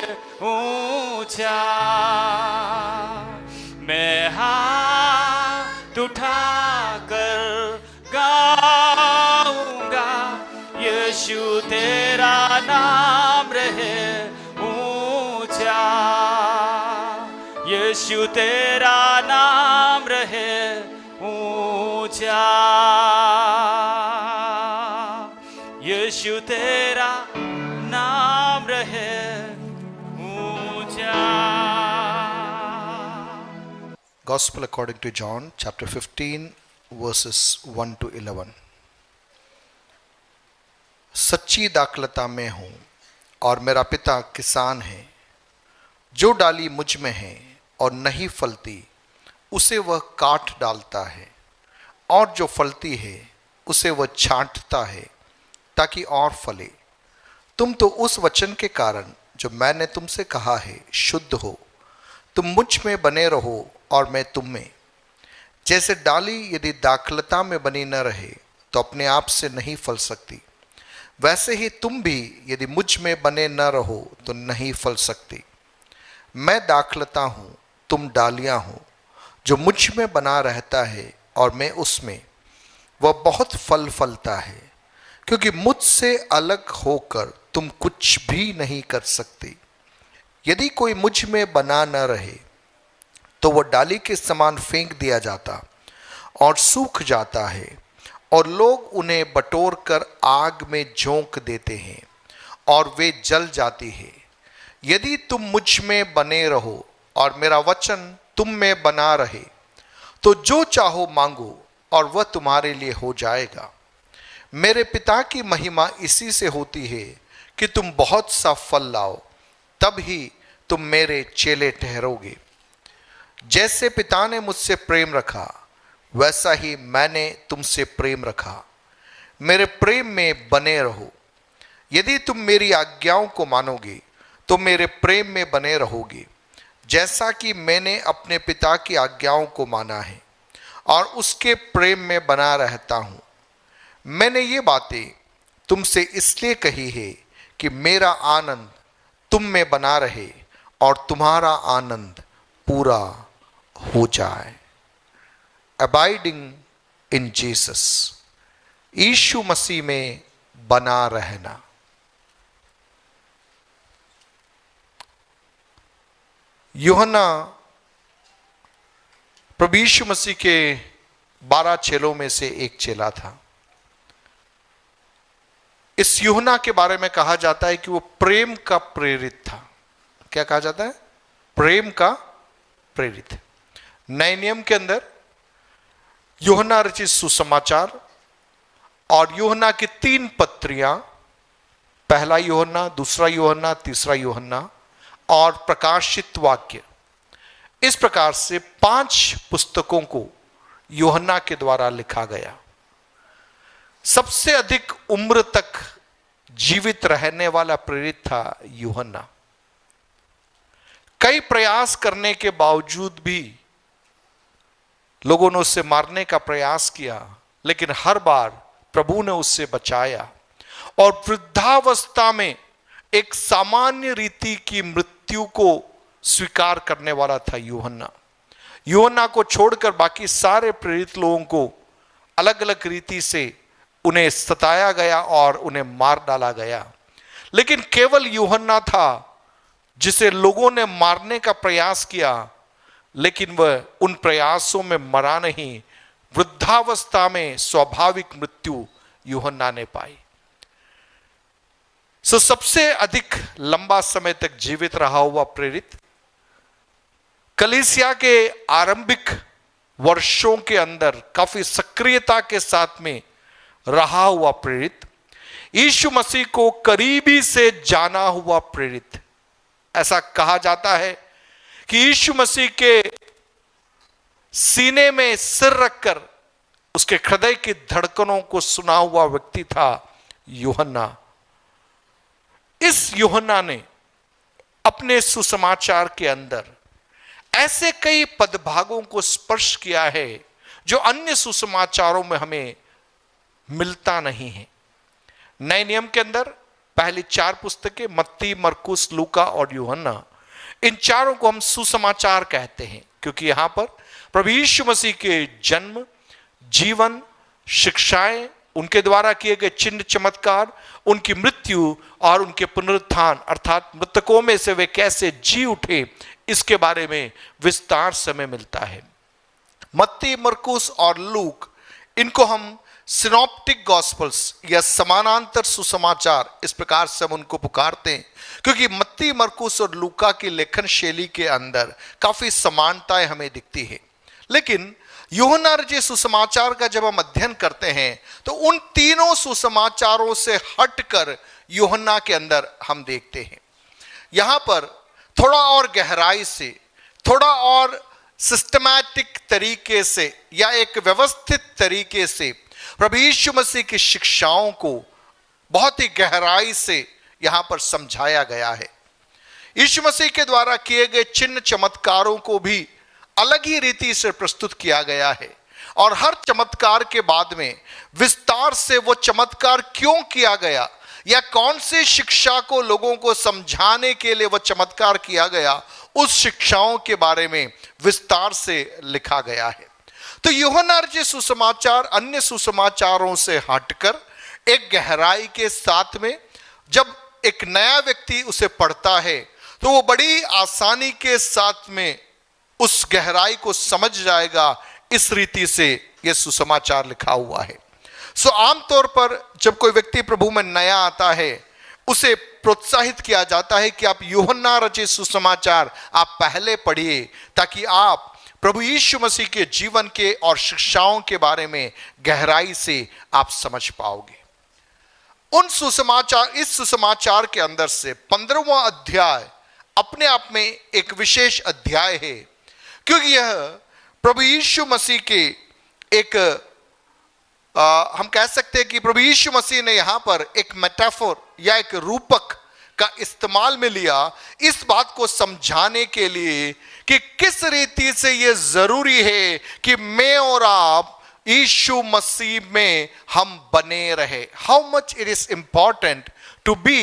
ऊंचा। मैं हाथ उठाकर गाऊंगा, यीशु तेरा नाम रहे ऊंचा। यीशु तेरा नाम रहे ऊंचा। यीशु तेरा नाम रहे ऊंचा। Gospel according to John, chapter 15, verses 1 to 11. सच्ची दाखलता में हूँ और मेरा पिता किसान है। जो डाली मुझ में है और नहीं फलती, उसे वह काट डालता है, और जो फलती है उसे वह छांटता है ताकि और फले। तुम तो उस वचन के कारण जो मैंने तुमसे कहा है शुद्ध हो। तुम मुझ में बने रहो और मैं तुम में। जैसे डाली यदि दाखलता में बनी न रहे तो अपने आप से नहीं फल सकती, वैसे ही तुम भी यदि मुझ में बने न रहो तो नहीं फल सकती। मैं दाखलता हूँ, तुम डालियाँ हो। जो मुझ में बना रहता है और मैं उसमें, वह बहुत फल फलता है, क्योंकि मुझसे अलग होकर तुम कुछ भी नहीं कर सकते। यदि कोई मुझ में बना न रहे तो वह डाली के समान फेंक दिया जाता और सूख जाता है, और लोग उन्हें बटोर कर आग में झोंक देते हैं और वे जल जाती है। यदि तुम मुझ में बने रहो और मेरा वचन तुम में बना रहे तो जो चाहो मांगो और वह तुम्हारे लिए हो जाएगा। मेरे पिता की महिमा इसी से होती है कि तुम बहुत सा फल लाओ, तब ही तुम मेरे चेले ठहरोगे। जैसे पिता ने मुझसे प्रेम रखा वैसा ही मैंने तुमसे प्रेम रखा। मेरे प्रेम में बने रहो। यदि तुम मेरी आज्ञाओं को मानोगे तो मेरे प्रेम में बने रहोगे, जैसा कि मैंने अपने पिता की आज्ञाओं को माना है और उसके प्रेम में बना रहता हूँ। मैंने ये बातें तुमसे इसलिए कही है कि मेरा आनंद तुम में बना रहे और तुम्हारा आनंद पूरा हो जाए। अबाइडिंग इन जीसस, यीशु मसीह में बना रहना। यूहन्ना प्रभु यीशु मसीह के 12 चेलों में से एक चेला था। इस यूहन्ना के बारे में कहा जाता है कि वो प्रेम का प्रेरित था। क्या कहा जाता है? प्रेम का प्रेरित। नए नियम के अंदर यूहन्ना रचित सुसमाचार और यूहन्ना की 3 पत्रियां, पहला यूहन्ना, दूसरा यूहन्ना, तीसरा यूहन्ना और प्रकाशित वाक्य, इस प्रकार से 5 पुस्तकों को यूहन्ना के द्वारा लिखा गया। सबसे अधिक उम्र तक जीवित रहने वाला प्रेरित था यूहन्ना। कई प्रयास करने के बावजूद भी लोगों ने उससे मारने का प्रयास किया, लेकिन हर बार प्रभु ने उससे बचाया और वृद्धावस्था में एक सामान्य रीति की मृत्यु को स्वीकार करने वाला था यूहन्ना। यूहन्ना को छोड़कर बाकी सारे प्रेरित लोगों को अलग अलग रीति से उन्हें सताया गया और उन्हें मार डाला गया, लेकिन केवल यूहन्ना था जिसे लोगों ने मारने का प्रयास किया, लेकिन वह उन प्रयासों में मरा नहीं। वृद्धावस्था में स्वाभाविक मृत्यु यूहन्ना ने पाई। सबसे अधिक लंबा समय तक जीवित रहा हुआ प्रेरित, कलीसिया के आरंभिक वर्षों के अंदर काफी सक्रियता के साथ में रहा हुआ प्रेरित, यीशु मसीह को करीबी से जाना हुआ प्रेरित। ऐसा कहा जाता है कि यीशु मसीह के सीने में सिर रखकर उसके हृदय की धड़कनों को सुना हुआ व्यक्ति था यूहन्ना। इस यूहन्ना ने अपने सुसमाचार के अंदर ऐसे कई पदभागों को स्पर्श किया है जो अन्य सुसमाचारों में हमें मिलता नहीं है। नए नियम के अंदर पहली 4 पुस्तकें मत्ती, मरकुस, लूका और यूहन्ना, इन चारों को हम सुसमाचार कहते हैं क्योंकि यहां पर प्रभु यीशु मसीह के जन्म, जीवन, शिक्षाएं, उनके द्वारा किए गए चिन्ह चमत्कार, उनकी मृत्यु और उनके पुनरुत्थान अर्थात मृतकों में से वे कैसे जी उठे, इसके बारे में विस्तार समय मिलता है। मत्ती, मरकुस और लूक, इनको हम सिनॉप्टिक गॉस्पल्स या समानांतर सुसमाचार इस प्रकार से हम उनको पुकारते हैं क्योंकि मत्ती, मरकुस और लूका की लेखन शैली के अंदर काफी समानताएं हमें दिखती है। लेकिन यूहन्ना रचित सुसमाचार का जब हम अध्ययन करते हैं तो उन तीनों सुसमाचारों से हटकर यूहन्ना के अंदर हम देखते हैं यहां पर थोड़ा और गहराई से, थोड़ा और सिस्टमैटिक तरीके से या एक व्यवस्थित तरीके से प्रभु यीशु मसीह की शिक्षाओं को बहुत ही गहराई से यहां पर समझाया गया है। यीशु मसीह के द्वारा किए गए चिन्ह चमत्कारों को भी अलग ही रीति से प्रस्तुत किया गया है और हर चमत्कार के बाद में विस्तार से वो चमत्कार क्यों किया गया या कौन सी शिक्षा को लोगों को समझाने के लिए वो चमत्कार किया गया, उस शिक्षाओं के बारे में विस्तार से लिखा गया है। तो यूहन्ना रचित सुसमाचार अन्य सुसमाचारों से हटकर एक गहराई के साथ में जब एक नया व्यक्ति उसे पढ़ता है तो वो बड़ी आसानी के साथ में उस गहराई को समझ जाएगा। इस रीति से यह सुसमाचार लिखा हुआ है। आमतौर पर जब कोई व्यक्ति प्रभु में नया आता है उसे प्रोत्साहित किया जाता है कि आप यूहन्ना रचित सुसमाचार आप पहले पढ़िए ताकि आप प्रभु यीशु मसीह के जीवन के और शिक्षाओं के बारे में गहराई से आप समझ पाओगे। इस सुसमाचार के अंदर से 15वां अध्याय अपने आप में एक विशेष अध्याय है क्योंकि यह प्रभु यीशु मसीह के एक हम कह सकते हैं कि प्रभु यीशु मसीह ने यहां पर एक मेटाफोर या एक रूपक का इस्तेमाल में लिया इस बात को समझाने के लिए कि किस रीति से यह जरूरी है कि मैं और आप यीशु मसीह में हम बने रहे। How much it is important to be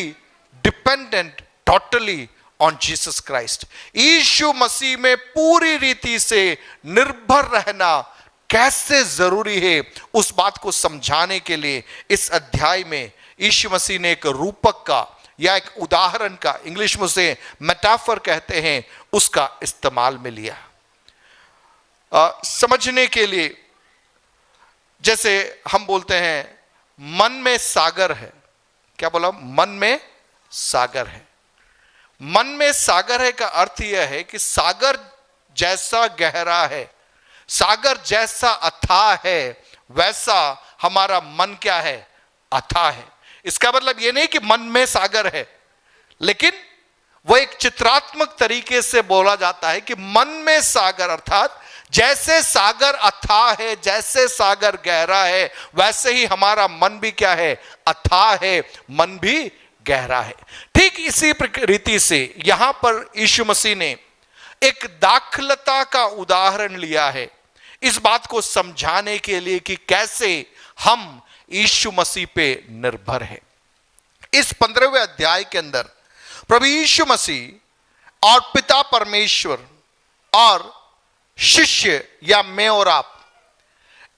dependent totally on Jesus Christ. Yeshu Masih में पूरी रीति से निर्भर रहना कैसे जरूरी है, उस बात को समझाने के लिए इस अध्याय में यीशु मसीह ने एक रूपक का या एक उदाहरण का, इंग्लिश में उसे मेटाफर कहते हैं, उसका इस्तेमाल में लिया समझने के लिए। जैसे हम बोलते हैं मन में सागर है, क्या बोला? मन में सागर है। मन में सागर है का अर्थ यह है कि सागर जैसा गहरा है, सागर जैसा अथाह है, वैसा हमारा मन क्या है? अथाह है। इसका मतलब यह नहीं कि मन में सागर है, लेकिन वह एक चित्रात्मक तरीके से बोला जाता है कि मन में सागर अर्थात जैसे सागर अथाह है, जैसे सागर गहरा है, वैसे ही हमारा मन भी क्या है? अथाह है, मन भी गहरा है। ठीक इसी रीति से यहां पर यीशु मसीह ने एक दाखलता का उदाहरण लिया है इस बात को समझाने के लिए कि कैसे हम यीशु मसीह पे निर्भर है। इस 15वें अध्याय के अंदर प्रभु यीशु मसीह और पिता परमेश्वर और शिष्य या मैं और आप,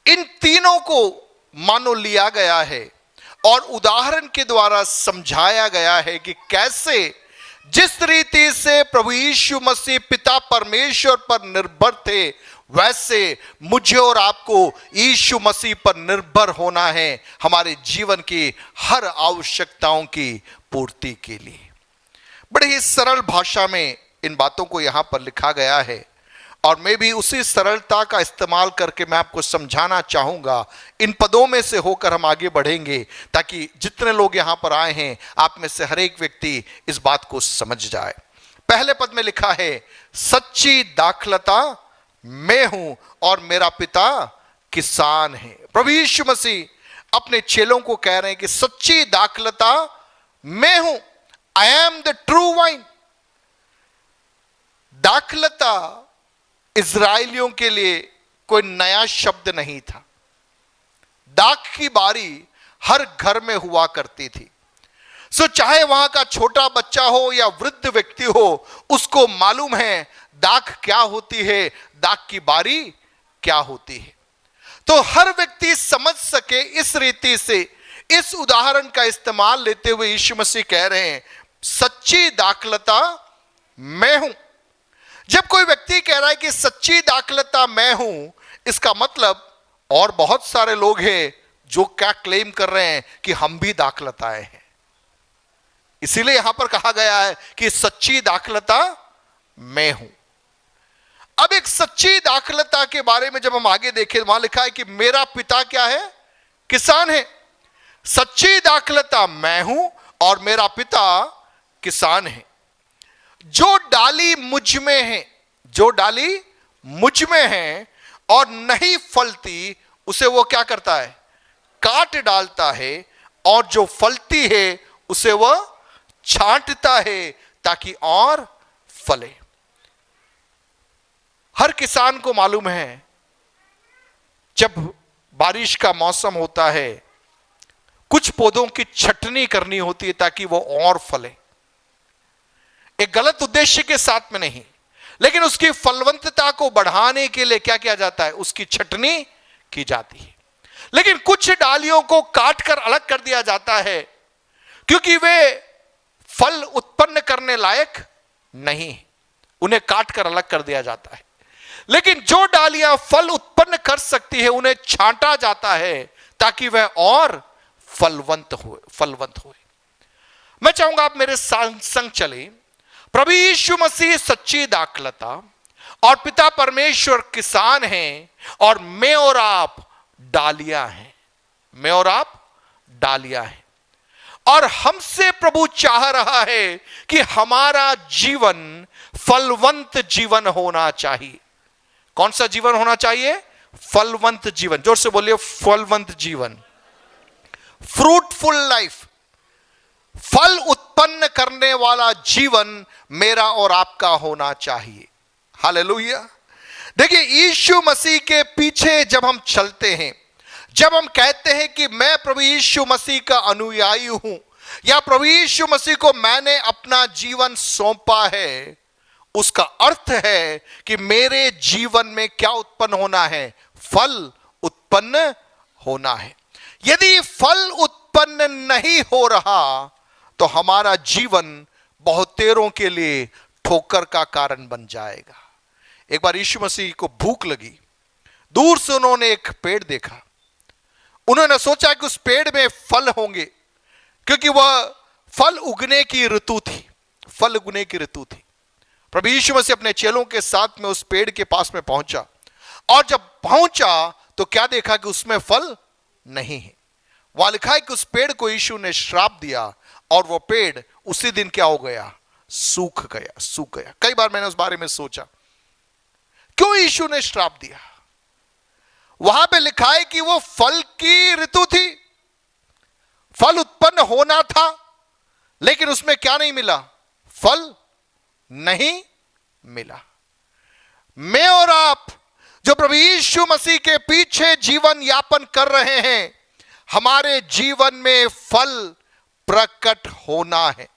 इन तीनों को मानो लिया गया है और उदाहरण के द्वारा समझाया गया है कि कैसे जिस रीति से प्रभु यीशु मसीह पिता परमेश्वर पर निर्भर थे, वैसे मुझे और आपको यीशु मसीह पर निर्भर होना है हमारे जीवन की हर आवश्यकताओं की पूर्ति के लिए। बड़े ही सरल भाषा में इन बातों को यहां पर लिखा गया है और मैं भी उसी सरलता का इस्तेमाल करके मैं आपको समझाना चाहूंगा। इन पदों में से होकर हम आगे बढ़ेंगे ताकि जितने लोग यहां पर आए हैं आप में से हर एक व्यक्ति इस बात को समझ जाए। पहले पद में लिखा है, सच्ची दाखलता मैं हूं और मेरा पिता किसान है। प्रभु यीशु मसीह अपने चेलों को कह रहे हैं कि सच्ची दाखलता मैं हूं, I am the true wine. दाखलता इजराइलियों के लिए कोई नया शब्द नहीं था। दाख की बारी हर घर में हुआ करती थी। सो चाहे वहां का छोटा बच्चा हो या वृद्ध व्यक्ति हो, उसको मालूम है दाख क्या होती है, दाख की बारी क्या होती है। तो हर व्यक्ति समझ सके इस रीति से इस उदाहरण का इस्तेमाल लेते हुए यीशु मसीह कह रहे हैं, सच्ची दाखलता मैं हूं। जब कोई व्यक्ति कह रहा है कि सच्ची दाखलता मैं हूं, इसका मतलब और बहुत सारे लोग हैं जो क्या क्लेम कर रहे हैं कि हम भी दाखलताएं हैं। इसीलिए यहां पर कहा गया है कि सच्ची दाखलता मैं हूं। अब एक सच्ची दाखलता के बारे में जब हम आगे देखें, वहां लिखा है कि मेरा पिता क्या है, किसान है। सच्ची दाखलता मैं हूं और मेरा पिता किसान है। जो डाली मुझ में है, जो डाली मुझ में है और नहीं फलती, उसे वो क्या करता है, काट डालता है, और जो फलती है उसे वह छांटता है ताकि और फले। हर किसान को मालूम है जब बारिश का मौसम होता है कुछ पौधों की छटनी करनी होती है ताकि वो और फले। एक गलत उद्देश्य के साथ में नहीं, लेकिन उसकी फलवंतता को बढ़ाने के लिए क्या किया जाता है, उसकी छटनी की जाती है। लेकिन कुछ डालियों को काटकर अलग कर दिया जाता है क्योंकि वे फल उत्पन्न करने लायक नहीं, उन्हें काटकर अलग कर दिया जाता है। लेकिन जो डालियां फल उत्पन्न कर सकती है उन्हें छांटा जाता है ताकि वह और फलवंत हो। मैं चाहूंगा आप मेरे संग चले। प्रभु यीशु मसीह सच्ची दाखलता और पिता परमेश्वर किसान हैं और मैं और आप डालियां हैं। मैं और आप डालियां हैं और हमसे प्रभु चाह रहा है कि हमारा जीवन फलवंत जीवन होना चाहिए। कौन सा जीवन होना चाहिए, फलवंत जीवन। जोर से बोलिए, फलवंत जीवन, फ्रूटफुल लाइफ। फल उत्पन्न करने वाला जीवन मेरा और आपका होना चाहिए। हालेलुया। देखिए, यीशु मसीह के पीछे जब हम चलते हैं, जब हम कहते हैं कि मैं प्रभु यीशु मसीह का अनुयायी हूं या प्रभु यीशु मसीह को मैंने अपना जीवन सौंपा है, उसका अर्थ है कि मेरे जीवन में क्या उत्पन्न होना है, फल उत्पन्न होना है। यदि फल उत्पन्न नहीं हो रहा तो हमारा जीवन बहुतेरों के लिए ठोकर का कारण बन जाएगा। एक बार यीशु मसीह को भूख लगी, दूर से उन्होंने एक पेड़ देखा। उन्होंने सोचा कि उस पेड़ में फल होंगे क्योंकि वह फल उगने की ऋतु थी, फल उगने की ऋतु थी। प्रभु यीशु मसीह अपने चेलों के साथ में उस पेड़ के पास में पहुंचा और जब पहुंचा तो क्या देखा कि उसमें फल नहीं है। वहां लिखा है कि उस पेड़ को यीशु ने श्राप दिया और वो पेड़ उसी दिन क्या हो गया, सूख गया। कई बार मैंने उस बारे में सोचा, क्यों यीशु ने श्राप दिया। वहां पे लिखा है कि वो फल की ऋतु थी, फल उत्पन्न होना था, लेकिन उसमें क्या नहीं मिला, फल नहीं मिला। मैं और आप जो प्रभु यीशु मसीह के पीछे जीवन यापन कर रहे हैं, हमारे जीवन में फल प्रकट होना है।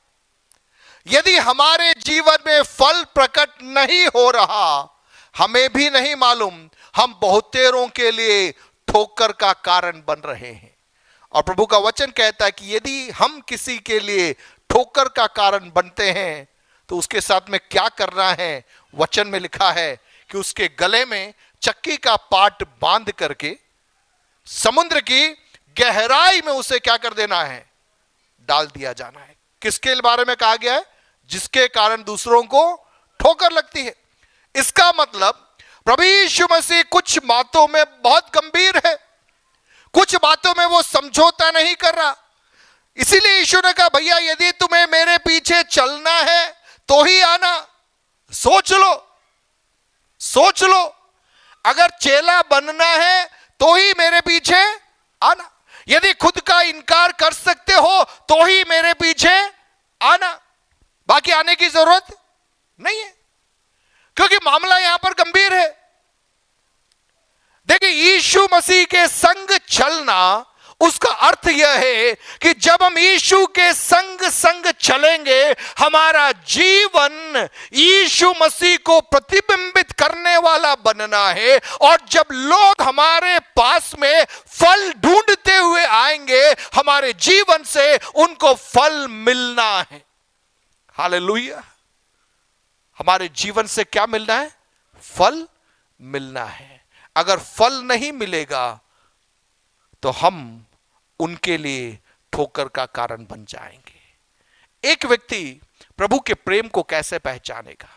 यदि हमारे जीवन में फल प्रकट नहीं हो रहा, हमें भी नहीं मालूम, हम बहुतेरों के लिए ठोकर का कारण बन रहे हैं। और प्रभु का वचन कहता है कि यदि हम किसी के लिए ठोकर का कारण बनते हैं तो उसके साथ में क्या करना है? वचन में लिखा है कि उसके गले में चक्की का पाट बांध करके समुद्र की गहराई में उसे क्या कर देना है? डाल दिया जाना है। किसके बारे में कहा गया है? जिसके कारण दूसरों को ठोकर लगती है। इसका मतलब प्रभु यीशु मसीह कुछ बातों में बहुत गंभीर है, कुछ बातों में वो समझौता नहीं कर रहा। इसीलिए यीशु ने कहा, भैया यदि तुम्हें मेरे पीछे चलना है तो ही आना। सोच लो, अगर चेला बनना है तो ही मेरे पीछे आना। यदि खुद का इनकार कर सकते हो तो ही मेरे पीछे आना, बाकी आने की जरूरत नहीं है, क्योंकि मामला यहां पर गंभीर है। देखिए, यीशु मसीह के संग चलना, उसका अर्थ यह है कि जब हम यीशु के संग चलेंगे, हमारा जीवन यीशु मसीह को प्रतिबिंबित करने वाला बनना है। और जब लोग हमारे पास में फल ढूंढते हुए आएंगे, हमारे जीवन से उनको फल मिलना है। हालेलुया। हमारे जीवन से क्या मिलना है? फल मिलना है। अगर फल नहीं मिलेगा तो हम उनके लिए ठोकर का कारण बन जाएंगे। एक व्यक्ति प्रभु के प्रेम को कैसे पहचानेगा?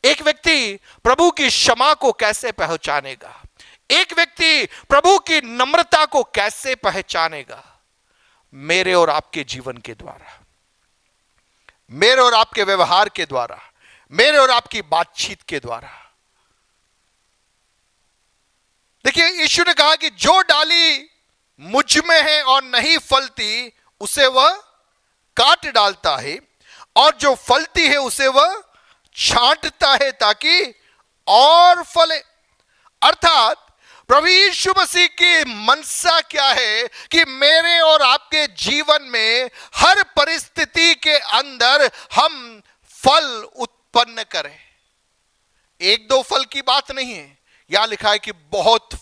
एक व्यक्ति प्रभु की क्षमा को कैसे पहचानेगा? एक व्यक्ति प्रभु की नम्रता को कैसे पहचानेगा? मेरे और आपके जीवन के द्वारा, मेरे और आपके व्यवहार के द्वारा, मेरे और आपकी बातचीत के द्वारा। देखिए, यीशु ने कहा कि जो डाली मुझ में है और नहीं फलती, उसे वह काट डालता है, और जो फलती है उसे वह छांटता है ताकि और फले। अर्थात प्रभु यीशु मसीह की मनसा क्या है कि मेरे और आपके जीवन में हर परिस्थिति के अंदर हम फल उत्पन्न करें। एक दो फल की बात नहीं है, यहां लिखा है कि बहुत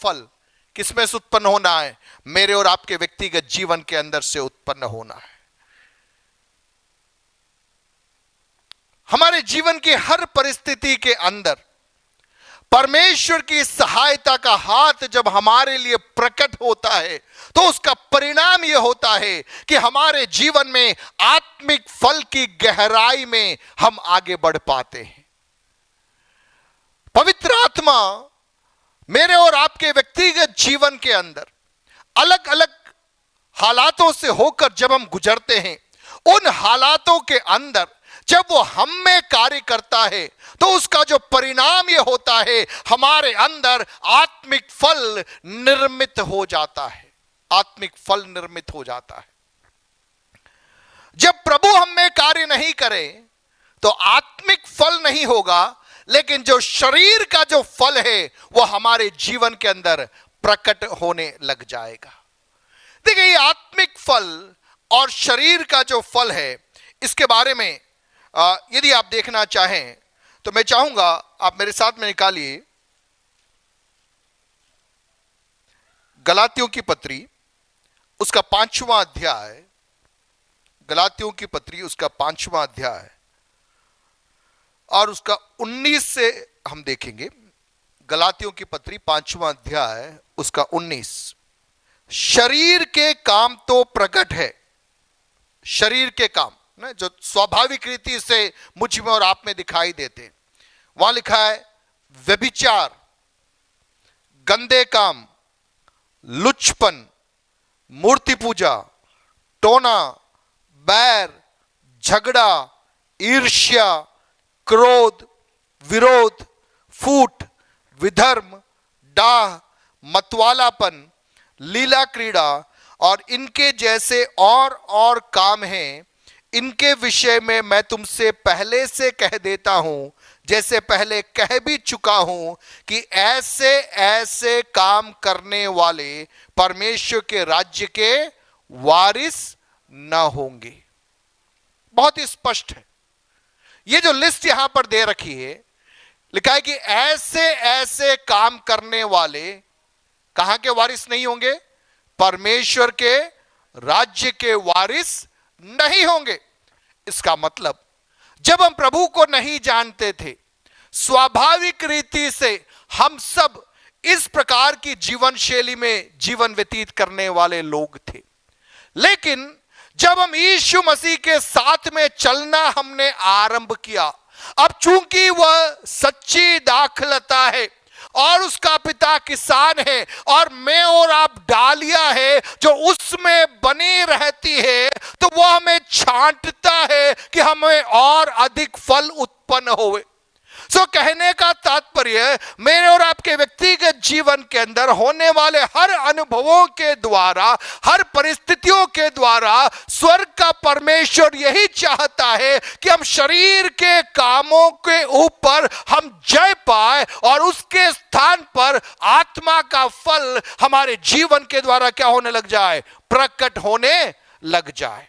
फल किसमें से उत्पन्न होना है? मेरे और आपके व्यक्तिगत जीवन के अंदर से उत्पन्न होना है। हमारे जीवन की हर परिस्थिति के अंदर परमेश्वर की सहायता का हाथ जब हमारे लिए प्रकट होता है, तो उसका परिणाम यह होता है कि हमारे जीवन में आत्मिक फल की गहराई में हम आगे बढ़ पाते हैं। पवित्र आत्मा मेरे और आपके व्यक्तिगत जीवन के अंदर अलग अलग हालातों से होकर जब हम गुजरते हैं, उन हालातों के अंदर जब वो हम में कार्य करता है, तो उसका जो परिणाम यह होता है, हमारे अंदर आत्मिक फल निर्मित हो जाता है। आत्मिक फल निर्मित हो जाता है। जब प्रभु हम में कार्य नहीं करे तो आत्मिक फल नहीं होगा, लेकिन जो शरीर का जो फल है वो हमारे जीवन के अंदर प्रकट होने लग जाएगा। देखिए, ये आत्मिक फल और शरीर का जो फल है, इसके बारे में यदि आप देखना चाहें तो मैं चाहूंगा आप मेरे साथ में निकालिए गलातियों की पत्री, उसका 5वां अध्याय। गलातियों की पत्री, उसका 5वां अध्याय और उसका 19 से हम देखेंगे। गलातियों की पत्री 5वां अध्याय, उसका 19। शरीर के काम तो प्रकट है, शरीर के काम ना, जो स्वाभाविक रीति से मुझ में और आप में दिखाई देते हैं। वहां लिखा है व्यभिचार, गंदे काम, लुच्चपन, मूर्ति पूजा, टोना, बैर, झगड़ा, ईर्ष्या, क्रोध, विरोध, फूट, विधर्म, डाह, मतवालापन, लीला क्रीड़ा और इनके जैसे और काम हैं। इनके विषय में मैं तुमसे पहले से कह देता हूं, जैसे पहले कह भी चुका हूं, कि ऐसे ऐसे काम करने वाले परमेश्वर के राज्य के वारिस न होंगे। बहुत ही स्पष्ट है। ये जो लिस्ट यहां पर दे रखी है, लिखा है कि ऐसे ऐसे काम करने वाले कहां के वारिस नहीं होंगे? परमेश्वर के राज्य के वारिस नहीं होंगे। इसका मतलब जब हम प्रभु को नहीं जानते थे, स्वाभाविक रीति से हम सब इस प्रकार की जीवन शैली में जीवन व्यतीत करने वाले लोग थे। लेकिन जब हम यीशु मसीह के साथ में चलना हमने आरंभ किया, अब चूंकि वह सच्ची दाखलता है और उसका पिता किसान है और मैं और आप डालियां है जो उसमें बनी रहती है, तो वह हमें छांटता है कि हमें और अधिक फल उत्पन्न होवे। सो कहने का तात्पर्य मेरे और आपके व्यक्तिगत जीवन के अंदर होने वाले हर अनुभवों के द्वारा, हर परिस्थितियों के द्वारा स्वर्ग का परमेश्वर यही चाहता है कि हम शरीर के कामों के ऊपर हम जय पाए और उसके स्थान पर आत्मा का फल हमारे जीवन के द्वारा क्या होने लग जाए, प्रकट होने लग जाए।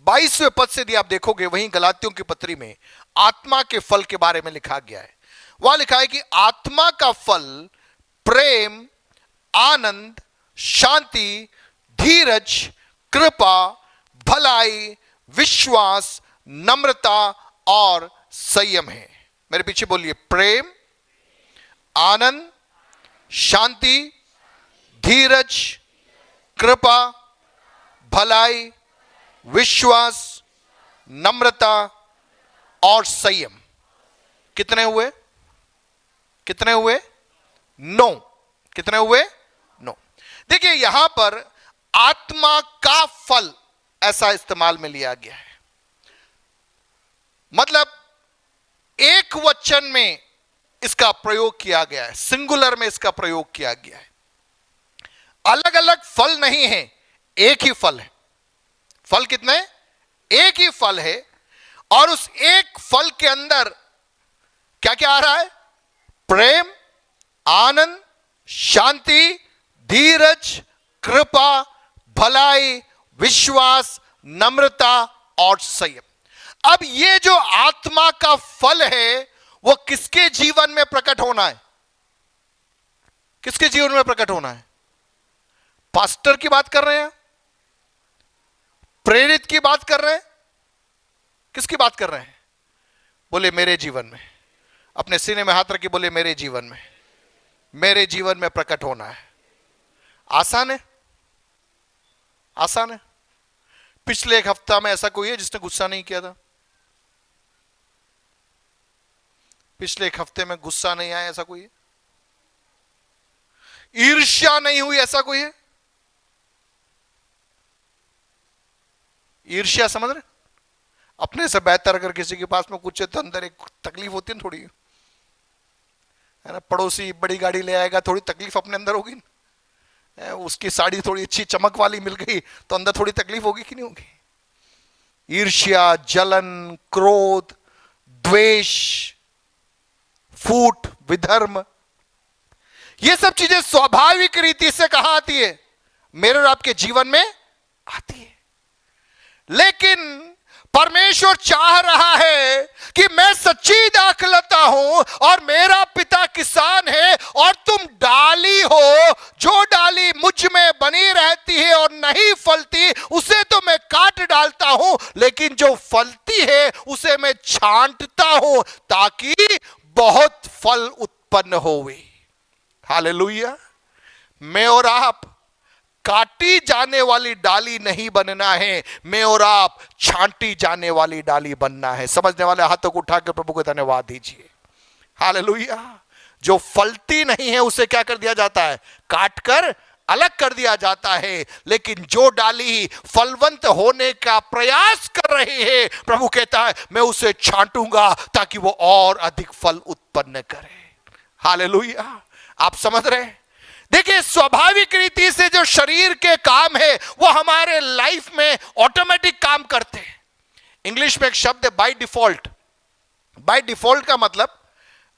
22वें पद से यदि आप देखोगे, वहीं गलातियों की पत्री में आत्मा के फल के बारे में लिखा गया है। वहां लिखा है कि आत्मा का फल प्रेम, आनंद, शांति, धीरज, कृपा, भलाई, विश्वास, नम्रता और संयम है। मेरे पीछे बोलिए, प्रेम, आनंद, शांति, धीरज, कृपा, भलाई, विश्वास, नम्रता और संयम। कितने हुए? कितने हुए? 9। कितने हुए? 9। देखिए यहां पर आत्मा का फल ऐसा इस्तेमाल में लिया गया है, मतलब एक वचन में इसका प्रयोग किया गया है, सिंगुलर में इसका प्रयोग किया गया है। अलग अलग फल नहीं है, एक ही फल है। फल कितने? एक ही फल है और उस एक फल के अंदर क्या क्या आ रहा है? प्रेम, आनंद, शांति, धीरज, कृपा, भलाई, विश्वास, नम्रता और संयम। अब ये जो आत्मा का फल है वो किसके जीवन में प्रकट होना है? किसके जीवन में प्रकट होना है? पास्टर की बात कर रहे हैं? प्रेरित की बात कर रहे हैं? किसकी बात कर रहे हैं? बोले मेरे जीवन में। अपने सीने में हाथ रखिए, बोले मेरे जीवन में, मेरे जीवन में प्रकट होना है। आसान है? आसान है? पिछले एक हफ्ता में ऐसा कोई है जिसने गुस्सा नहीं किया था? पिछले एक हफ्ते में गुस्सा नहीं आया ऐसा कोई है? ईर्ष्या नहीं हुई ऐसा कोई है? ईर्ष्या समझ रहे? अपने से बेहतर अगर किसी के पास में कुछ है तो अंदर एक तकलीफ होती है ना, थोड़ी है ना। पड़ोसी बड़ी गाड़ी ले आएगा, थोड़ी तकलीफ अपने अंदर होगी ना। उसकी साड़ी थोड़ी अच्छी चमक वाली मिल गई तो अंदर थोड़ी तकलीफ होगी कि नहीं होगी? ईर्ष्या, जलन, क्रोध, द्वेष, फूट, विधर्म, ये सब चीजें स्वाभाविक रीति से कहां आती है? मेरे और आपके जीवन में आती है। लेकिन परमेश्वर चाह रहा है कि मैं सच्ची दाखलता हूं और मेरा पिता किसान है और तुम डाली हो। जो डाली मुझ में बनी रहती है और नहीं फलती उसे तो मैं काट डालता हूं, लेकिन जो फलती है उसे मैं छांटता हूं ताकि बहुत फल उत्पन्न होवे। हालेलुया। मैं और आप काटी जाने वाली डाली नहीं बनना है, मैं और आप छांटी जाने वाली डाली बनना है। समझने वाले हाथों को उठा के प्रभु को धन्यवाद दीजिए। हालेलुया। जो फलती नहीं है उसे क्या कर दिया जाता है? काट कर अलग कर दिया जाता है। लेकिन जो डाली फलवंत होने का प्रयास कर रही है, प्रभु कहता है मैं उसे छांटूंगा ताकि वो और अधिक फल उत्पन्न करे। हालेलुया। आप समझ रहे हैं? देखिए स्वाभाविक रीति से जो शरीर के काम है वो हमारे लाइफ में ऑटोमेटिक काम करते हैं। इंग्लिश में एक शब्द है बाय डिफॉल्ट। बाय डिफॉल्ट का मतलब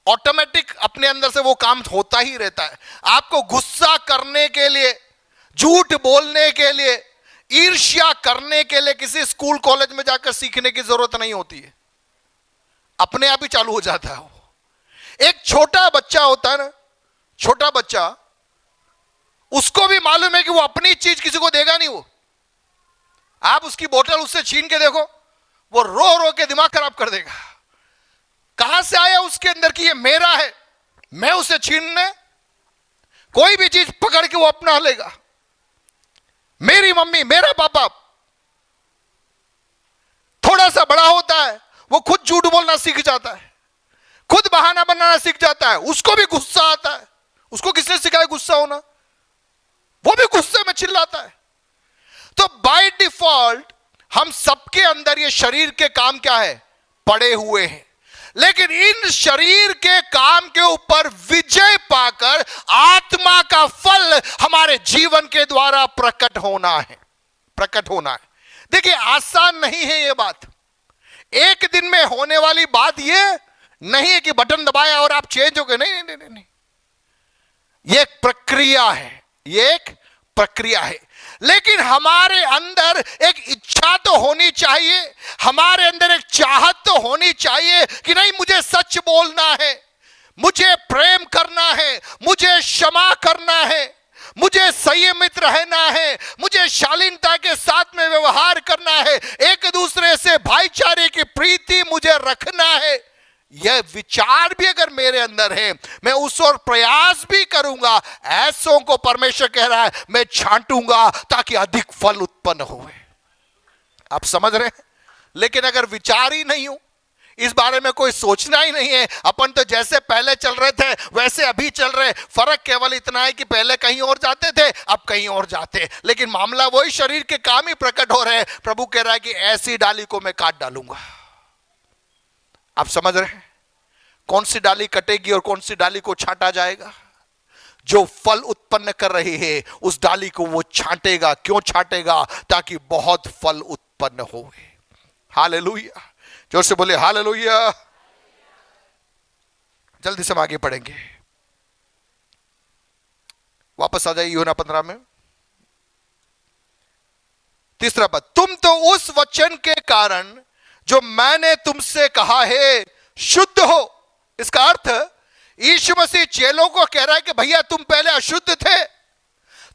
ऑटोमेटिक अपने अंदर से वो काम होता ही रहता है। आपको गुस्सा करने के लिए, झूठ बोलने के लिए, ईर्ष्या करने के लिए किसी स्कूल कॉलेज में जाकर सीखने की जरूरत नहीं होती है, अपने आप ही चालू हो जाता है। एक छोटा बच्चा होता है ना, छोटा बच्चा, उसको भी मालूम है कि वो अपनी चीज किसी को देगा नहीं। वो आप उसकी बोतल उससे छीन के देखो, वो रो रो के दिमाग खराब कर देगा। कहां से आया उसके अंदर कि ये मेरा है, मैं उसे छीनने, कोई भी चीज पकड़ के वो अपना लेगा। मेरी मम्मी, मेरा पापा, थोड़ा सा बड़ा होता है वो खुद झूठ बोलना सीख जाता है, खुद बहाना बनाना सीख जाता है, उसको भी गुस्सा आता है। उसको किसने सिखाया गुस्सा होना? वो भी गुस्से में चिल्लाता है। तो बाय डिफॉल्ट हम सबके अंदर ये शरीर के काम क्या है? पड़े हुए हैं। लेकिन इन शरीर के काम के ऊपर विजय पाकर आत्मा का फल हमारे जीवन के द्वारा प्रकट होना है, प्रकट होना है। देखिए, आसान नहीं है ये बात। एक दिन में होने वाली बात ये नहीं है कि बटन दबाया और आप चेंज हो गए। नहीं नहीं नहीं नहीं, ये एक प्रक्रिया है, ये एक प्रक्रिया है। लेकिन हमारे अंदर एक इच्छा तो होनी चाहिए, हमारे अंदर एक चाहत तो होनी चाहिए कि नहीं, मुझे सच बोलना है, मुझे प्रेम करना है, मुझे क्षमा करना है, मुझे संयमित रहना है, मुझे शालीनता के साथ में व्यवहार करना है, एक दूसरे से भाईचारे की प्रीति मुझे रखना है। यह विचार भी अगर मेरे अंदर है, मैं उस और प्रयास भी करूंगा। ऐसों को परमेश्वर कह रहा है मैं छांटूंगा ताकि अधिक फल उत्पन्न होवे। आप समझ रहे हैं? लेकिन अगर विचार ही नहीं हो, इस बारे में कोई सोचना ही नहीं है, अपन तो जैसे पहले चल रहे थे वैसे अभी चल रहे। फर्क केवल इतना है कि पहले कहीं और जाते थे, अब कहीं और जाते, लेकिन मामला वही, शरीर के काम ही प्रकट हो रहे हैं। प्रभु कह रहा है कि ऐसी डाली को मैं काट डालूंगा। आप समझ रहे हैं? कौन सी डाली कटेगी और कौन सी डाली को छांटा जाएगा? जो फल उत्पन्न कर रही है उस डाली को वो छांटेगा। क्यों छांटेगा? ताकि बहुत फल उत्पन्न हो। हालेलुया, जोर से बोले हालेलुया। जल्दी से हम आगे पढ़ेंगे। वापस आ जाइए यूहन्ना 15 में, तीसरा पद। तुम तो उस वचन के कारण जो मैंने तुमसे कहा है शुद्ध हो। इसका अर्थ यीशु मसीह चेलों को कह रहा है कि भैया तुम पहले अशुद्ध थे,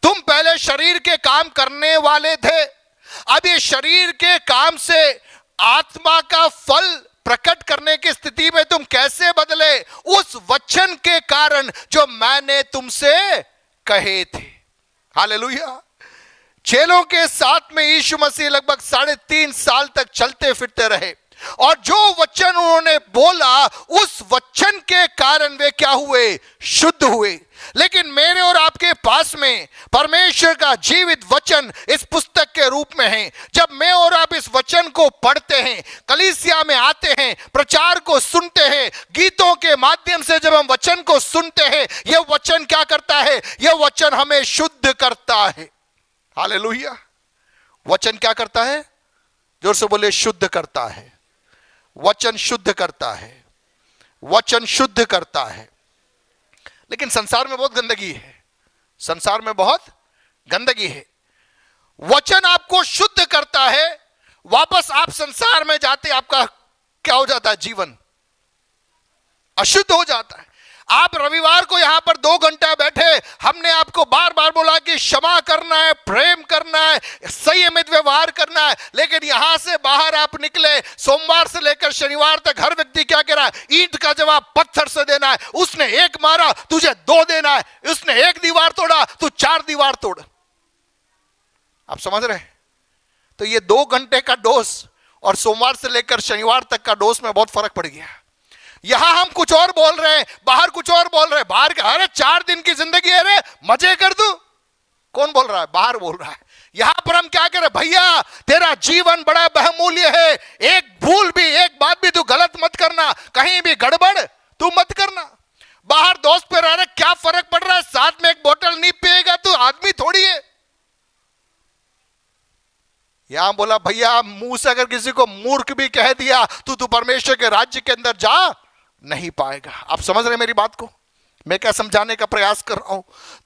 तुम पहले शरीर के काम करने वाले थे, अब ये शरीर के काम से आत्मा का फल प्रकट करने की स्थिति में तुम कैसे बदले? उस वचन के कारण जो मैंने तुमसे कहे थे। हालेलुया। चेलों के साथ में यीशु मसीह लगभग 3.5 साल तक चलते फिरते रहे, और जो वचन उन्होंने बोला उस वचन के कारण वे क्या हुए? शुद्ध हुए। लेकिन मेरे और आपके पास में परमेश्वर का जीवित वचन इस पुस्तक के रूप में है। जब मैं और आप इस वचन को पढ़ते हैं, कलीसिया में आते हैं, प्रचार को सुनते हैं, गीतों के माध्यम से जब हम वचन को सुनते हैं, यह वचन क्या करता है? यह वचन हमें शुद्ध करता है। हालेलुया। वचन क्या करता है? जोर से बोले, शुद्ध करता है। वचन शुद्ध करता है, वचन शुद्ध करता है। लेकिन संसार में बहुत गंदगी है, संसार में बहुत गंदगी है। वचन आपको शुद्ध करता है, वापस आप संसार में जाते आपका क्या हो जाता है? जीवन अशुद्ध हो जाता है। आप रविवार को यहां पर 2 घंटा बैठे, हमने आपको बार बार बोला कि क्षमा करना है, प्रेम करना है, संयमित व्यवहार करना है, लेकिन यहां से बाहर आप निकले, सोमवार से लेकर शनिवार तक हर व्यक्ति क्या कह रहा है? ईंट का जवाब पत्थर से देना है। उसने 1 मारा, तुझे 2 देना है। उसने 1 दीवार तोड़ा, तू 4 दीवार तोड़। आप समझ रहे हैं? तो ये 2 घंटे का डोज और सोमवार से लेकर शनिवार तक का डोज में बहुत फर्क पड़ गया। यहां हम कुछ और बोल रहे हैं, बाहर कुछ और बोल रहे हैं। बाहर का अरे 4 दिन की जिंदगी है, रे मजे कर दू। कौन बोल रहा है? बाहर बोल रहा है। यहां पर हम क्या करें? भैया तेरा जीवन बड़ा बहुमूल्य है, एक भूल भी, एक बात भी तू गलत मत करना, कहीं भी गड़बड़ तू मत करना। बाहर दोस्त पे रह रहे, क्या फर्क पड़ रहा है? साथ में एक बोतल नहीं पिएगा तू आदमी थोड़ी है। यहां बोला भैया मुंह से अगर किसी को मूर्ख भी कह दिया तू परमेश्वर के राज्य के अंदर जा नहीं पाएगा। आप समझ रहे मेरी बात को? मैं क्या समझाने का प्रयास कर रहा हूं?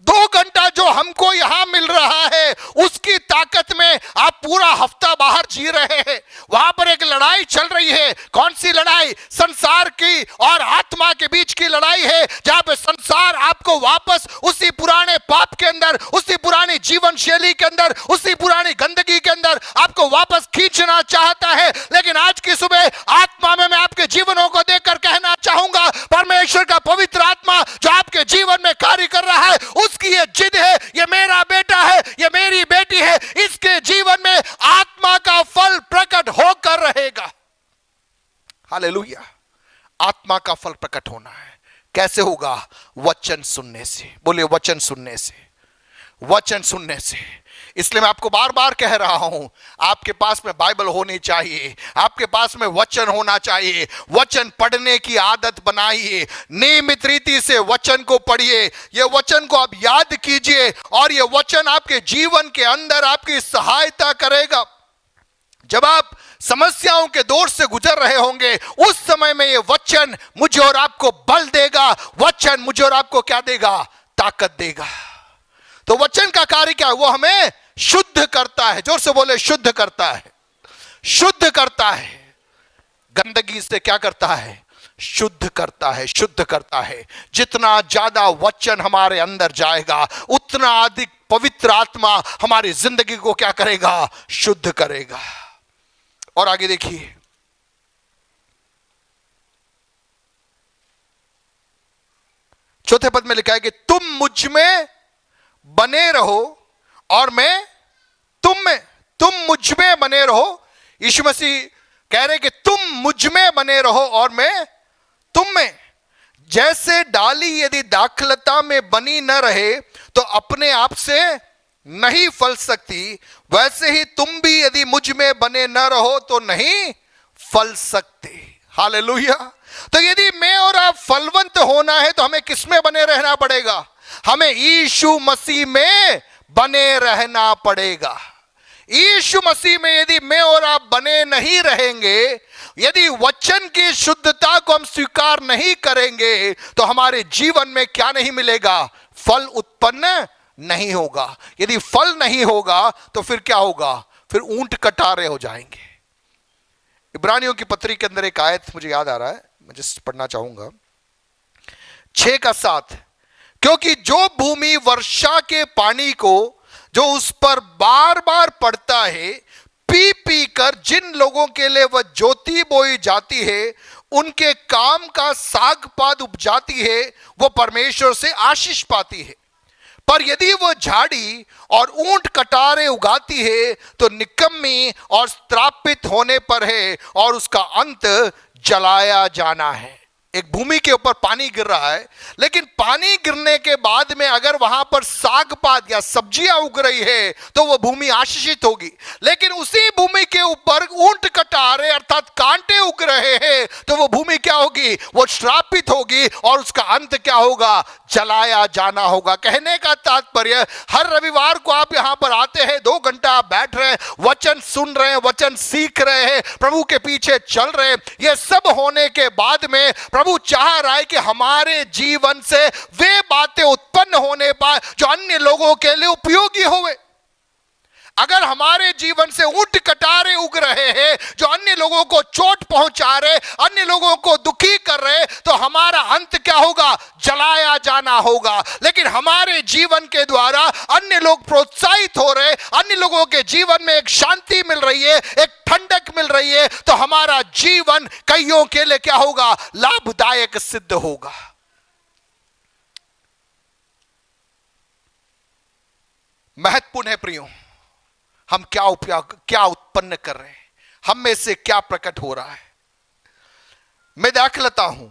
2 घंटा जो हमको यहां मिल रहा है, उसकी ताकत में आप पूरा हफ्ता बाहर जी रहे हैं। वहां पर एक लड़ाई चल रही है। कौन सी लड़ाई? संसार की और आत्मा के बीच की लड़ाई है, जहां पे संसार आपको वापस उसी पुराने पाप के अंदर, उसी पुरानी जीवन शैली के अंदर, उसी पुरानी गंदगी के अंदर आपको वापस खींचना चाहता है। लेकिन आज की सुबह आत्मा में मैं आपके जीवनों को देखकर कहना चाहूंगा, परमेश्वर का पवित्र आत्मा जो आपके जीवन में कार्य कर रहा है, उसकी ये जिद है, ये मेरा बेटा है, ये मेरी बेटी है, इसके जीवन में आत्मा का फल प्रकट होकर रहेगा। हालेलुया। आत्मा का फल प्रकट होना है। कैसे होगा? वचन सुनने से। बोलिए वचन सुनने से, वचन सुनने से। इसलिए मैं आपको बार बार कह रहा हूं, आपके पास में बाइबल होनी चाहिए, आपके पास में वचन होना चाहिए। वचन पढ़ने की आदत बनाइए, नियमित रीति से वचन को पढ़िए, ये वचन को आप याद कीजिए और ये वचन आपके जीवन के अंदर आपकी सहायता करेगा। जब आप समस्याओं के दौर से गुजर रहे होंगे, उस समय में ये वचन मुझे और आपको बल देगा, वचन मुझे और आपको क्या देगा? ताकत देगा। तो वचन का कार्य क्या है? वो हमें शुद्ध करता है। जोर से बोले, शुद्ध करता है, शुद्ध करता है। गंदगी से क्या करता है? शुद्ध करता है, शुद्ध करता है। जितना ज्यादा वचन हमारे अंदर जाएगा, उतना अधिक पवित्र आत्मा हमारी जिंदगी को क्या करेगा? शुद्ध करेगा। और आगे देखिए, चौथे पद में लिखा है कि तुम मुझ में बने रहो और मैं तुम में। तुम मुझ में बने रहो। यीशु मसीह कह रहे कि तुम मुझ में बने रहो और मैं तुम में। जैसे डाली यदि दाखलता में बनी न रहे तो अपने आप से नहीं फल सकती, वैसे ही तुम भी यदि मुझ में बने न रहो तो नहीं फल सकते। हालेलुया। तो यदि मैं और आप फलवंत होना है तो हमें किस में बने रहना पड़ेगा? हमें यीशु मसीह में बने रहना पड़ेगा। यीशु मसीह में यदि मैं और आप बने नहीं रहेंगे, यदि वचन की शुद्धता को हम स्वीकार नहीं करेंगे, तो हमारे जीवन में क्या नहीं मिलेगा? फल उत्पन्न नहीं होगा। यदि फल नहीं होगा तो फिर क्या होगा? फिर ऊंट कटारे हो जाएंगे। इब्रानियों की पत्री के अंदर एक आयत मुझे याद आ रहा है, मैं जिस पढ़ना चाहूंगा, 6:7। क्योंकि जो भूमि वर्षा के पानी को जो उस पर बार बार पड़ता है, पी पी कर जिन लोगों के लिए वह ज्योति बोई जाती है, उनके काम का साग पात उपजाती है, वो परमेश्वर से आशीष पाती है। पर यदि वह झाड़ी और ऊंट कटारे उगाती है तो निकम्मी और श्रापित होने पर है और उसका अंत जलाया जाना है। एक भूमि के ऊपर पानी गिर रहा है, लेकिन पानी गिरने के बाद में अगर वहां पर साग पात या सब्जियां उग रही है तो वह भूमि आशीषित होगी। लेकिन उसी भूमि के ऊपर ऊंट कटारे अर्थात कांटे उग रहे हैं तो वह भूमि क्या होगी? वो श्रापित होगी और उसका अंत क्या होगा? जलाया जाना होगा। कहने का तात्पर्य, हर रविवार को आप यहां पर आते हैं, 2 घंटा आप बैठ रहे हैं, वचन सुन रहे हैं, वचन सीख रहे हैं, प्रभु के पीछे चल रहे हैं। यह सब होने के बाद में प्रभु चाह रहा है कि हमारे जीवन से वे बातें उत्पन्न होने पाए जो अन्य लोगों के लिए उपयोगी होवे। अगर हमारे जीवन से ऊंट कटारे उग रहे हैं जो अन्य लोगों को चोट पहुंचा रहे, अन्य लोगों को दुखी कर रहे, तो हमारा अंत क्या होगा? जलाया जाना होगा। लेकिन हमारे जीवन के द्वारा अन्य लोग प्रोत्साहित हो रहे, अन्य लोगों के जीवन में एक शांति मिल रही है, एक ठंडक मिल रही है, तो हमारा जीवन कईयों के लिए क्या होगा? लाभदायक सिद्ध होगा। महत्वपूर्ण है प्रियो, हम क्या उत्पन्न कर रहे हैं, हम में से क्या प्रकट हो रहा है। मैं दाखलता हूं,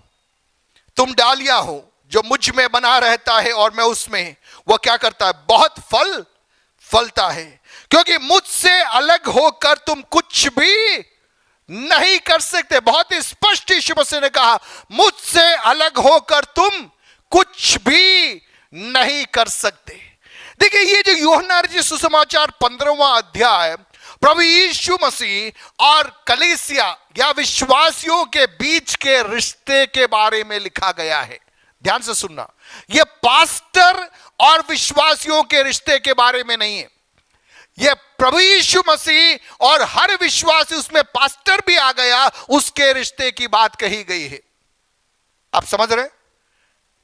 तुम डालियां हो, जो मुझ में बना रहता है और मैं उसमें, वह क्या करता है? बहुत फल फलता है, क्योंकि मुझसे अलग होकर तुम कुछ भी नहीं कर सकते। बहुत ही स्पष्ट यीशु मसीह ने कहा, मुझसे अलग होकर तुम कुछ भी नहीं कर सकते। देखिए, ये जो यूहन्ना रचित सुसमाचार 15वां अध्याय प्रभु यीशु मसीह और कलीसिया या विश्वासियों के बीच के रिश्ते के बारे में लिखा गया है। ध्यान से सुनना, यह पास्टर और विश्वासियों के रिश्ते के बारे में नहीं है। यह प्रभु यीशु मसीह और हर विश्वासी, उसमें पास्टर भी आ गया, उसके रिश्ते की बात कही गई है। आप समझ रहे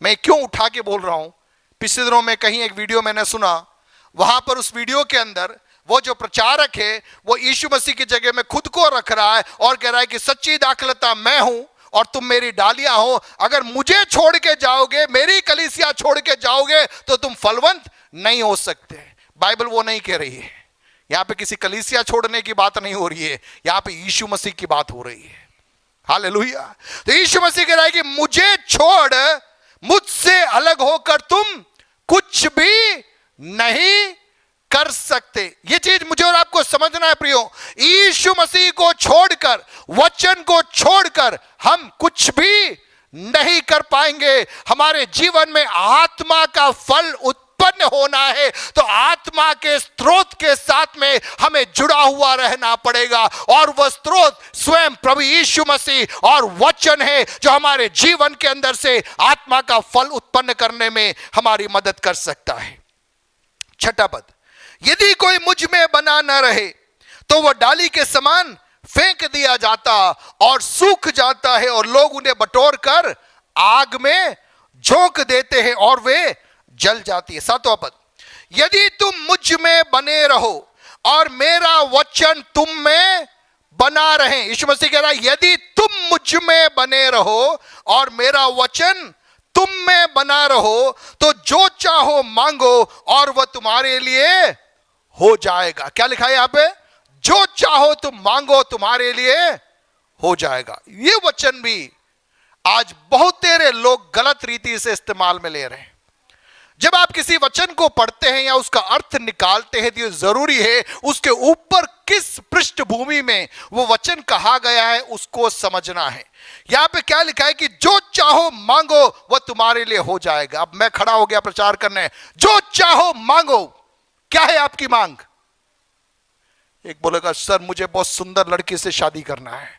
मैं क्यों उठा के बोल रहा हूं? पिछले दिनों में कहीं एक वीडियो मैंने सुना, वहां पर उस वीडियो के अंदर वो जो प्रचारक है वो यीशु मसीह की जगह में खुद को रख रहा है और कह रहा है कि सच्ची दाखलता मैं हूं और तुम मेरी डालियां हो। अगर मुझे छोड़ के जाओगे, मेरी कलीसिया छोड़ के जाओगे, तो तुम फलवंत नहीं हो सकते। बाइबल वो नहीं कह रही है। यहां पे किसी कलीसिया छोड़ने की बात नहीं हो रही है, यहां पे यीशु मसीह की बात हो रही है। हालेलुया। तो यीशु मसीह कह रहा है कि मुझे छोड़, मुझसे अलग होकर तुम कुछ भी नहीं कर सकते। यह चीज मुझे और आपको समझना है प्रियो। यीशु मसीह को छोड़कर, वचन को छोड़कर हम कुछ भी नहीं कर पाएंगे। हमारे जीवन में आत्मा का फल उत्पन्न होना है तो आत्मा के स्रोत के साथ में हमें जुड़ा हुआ रहना पड़ेगा, और वह स्रोत स्वयं प्रभु यीशु मसीह और वचन है जो हमारे जीवन के अंदर से आत्मा का फल उत्पन्न करने में हमारी मदद कर सकता है। छठा पद, यदि कोई मुझ में बना न रहे तो वह डाली के समान फेंक दिया जाता और सूख जाता है, और लोग उन्हें बटोर कर आग में झोंक देते हैं और वे जल जाती है। सातवां पद, यदि तुम मुझ में बने रहो और मेरा वचन तुम में बना रहे। यीशु मसीह कह रहा है यदि तुम मुझ में बने रहो और मेरा वचन तुम में बना रहो तो जो चाहो मांगो और वह तुम्हारे लिए हो जाएगा। क्या लिखा है यहां पे? जो चाहो तुम मांगो तुम्हारे लिए हो जाएगा। ये वचन भी आज बहुत तेरे लोग गलत रीति से इस्तेमाल में ले रहे हैं। जब आप किसी वचन को पढ़ते हैं या उसका अर्थ निकालते हैं तो जरूरी है उसके ऊपर किस पृष्ठभूमि में वो वचन कहा गया है उसको समझना है। यहां पे क्या लिखा है कि जो चाहो मांगो वह तुम्हारे लिए हो जाएगा। अब मैं खड़ा हो गया प्रचार करने, जो चाहो मांगो। क्या है आपकी मांग? एक बोलेगा सर मुझे बहुत सुंदर लड़की से शादी करना है,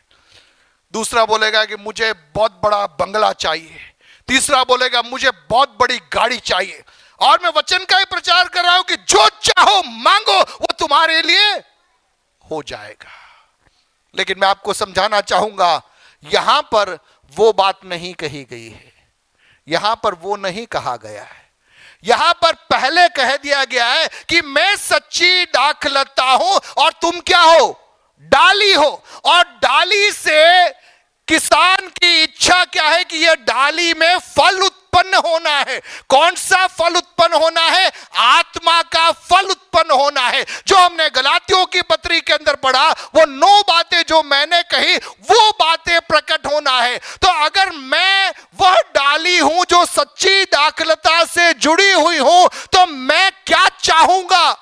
दूसरा बोलेगा कि मुझे बहुत बड़ा बंगला चाहिए, तीसरा बोलेगा मुझे बहुत बड़ी गाड़ी चाहिए। और मैं वचन का ही प्रचार कर रहा हूं कि जो चाहो मांगो वो तुम्हारे लिए हो जाएगा। लेकिन मैं आपको समझाना चाहूंगा यहां पर वो बात नहीं कही गई है, यहां पर वो नहीं कहा गया है। यहां पर पहले कह दिया गया है कि मैं सच्ची दाखलता हूं और तुम क्या हो? डाली हो। और डाली से किसान की इच्छा क्या है कि यह डाली में फल उत्पन्न होना है। कौन सा फल उत्पन्न होना है? आत्मा का फल उत्पन्न होना है। जो हमने गलातियों की पत्री के अंदर पढ़ा, वो 9 बातें जो मैंने कही वो बातें प्रकट होना है। तो अगर मैं वह डाली हूं जो सच्ची दाखलता से जुड़ी हुई हूं तो मैं क्या चाहूंगा?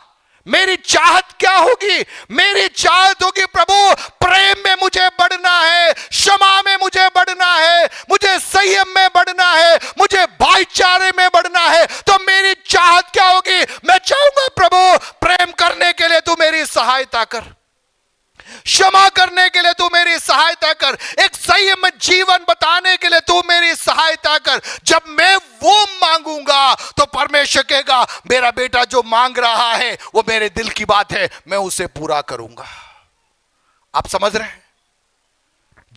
मेरी चाहत क्या होगी? मेरी चाहत होगी प्रभु प्रेम में मुझे बढ़ना है, क्षमा में मुझे बढ़ना है, मुझे संयम में बढ़ना है, मुझे भाईचारे में बढ़ना है। तो मेरी चाहत क्या होगी? मैं चाहूंगा प्रभु प्रेम करने के लिए तू मेरी सहायता कर, क्षमा करने के लिए तू मेरी सहायता कर, एक संयम जीवन बताने के लिए तू मेरी सहायता कर। जब मैं वो मांगूंगा तो परमेश्वर कहेगा मेरा बेटा जो मांग रहा है वो मेरे दिल की बात है, मैं उसे पूरा करूंगा। आप समझ रहे हैं?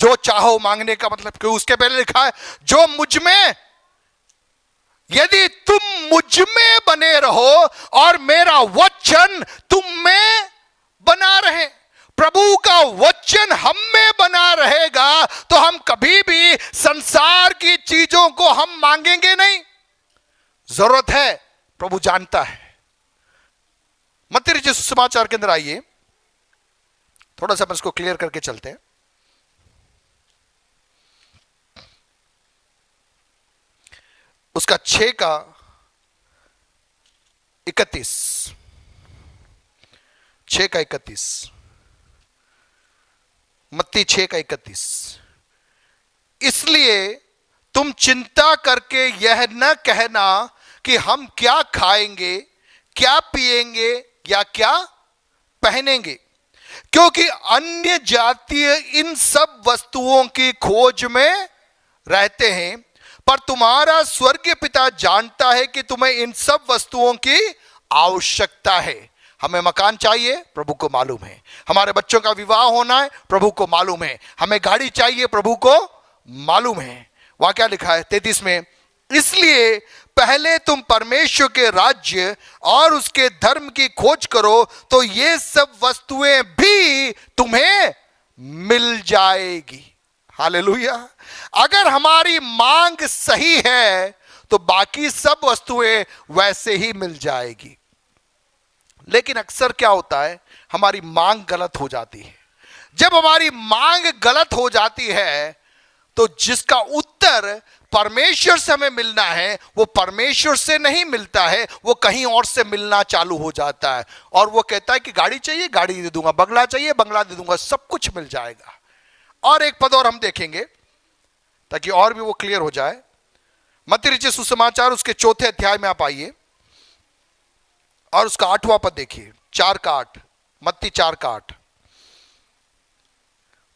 जो चाहो मांगने का मतलब क्यों? उसके पहले लिखा है जो मुझ में, यदि तुम मुझ में बने रहो और मेरा वचन तुम में बना रहे। प्रभु का वचन हम में बना रहेगा तो हम कभी भी संसार की चीजों को हम मांगेंगे नहीं। जरूरत है, प्रभु जानता है। मत्ती रचित सुसमाचार के अंदर आइए, थोड़ा सा हम इसको क्लियर करके चलते हैं। उसका 6 का 31, 6 का 31, मत्ती 6 का 31। इसलिए तुम चिंता करके यह न कहना कि हम क्या खाएंगे, क्या पिएंगे या क्या पहनेंगे, क्योंकि अन्य जातीय इन सब वस्तुओं की खोज में रहते हैं, पर तुम्हारा स्वर्गीय पिता जानता है कि तुम्हें इन सब वस्तुओं की आवश्यकता है। हमें मकान चाहिए, प्रभु को मालूम है। हमारे बच्चों का विवाह होना है, प्रभु को मालूम है। हमें गाड़ी चाहिए, प्रभु को मालूम है। वहां क्या लिखा है 33 में इसलिए पहले तुम परमेश्वर के राज्य और उसके धर्म की खोज करो, तो ये सब वस्तुएं भी तुम्हें मिल जाएगी। हालेलुया। अगर हमारी मांग सही है तो बाकी सब वस्तुएं वैसे ही मिल जाएगी। लेकिन अक्सर क्या होता है, हमारी मांग गलत हो जाती है। जब हमारी मांग गलत हो जाती है तो जिसका उत्तर परमेश्वर से हमें मिलना है वो परमेश्वर से नहीं मिलता है, वो कहीं और से मिलना चालू हो जाता है। और वो कहता है कि गाड़ी चाहिए, गाड़ी दे दूंगा, बंगला चाहिए, बंगला दे दूंगा, सब कुछ मिल जाएगा। और एक पद और हम देखेंगे ताकि और भी वो क्लियर हो जाए। मत्ती रचित सुसमाचार उसके 4 अध्याय में आप आइए और उसका 8वां पद देखिए, 4 का 8, मत्ती 4 का 8।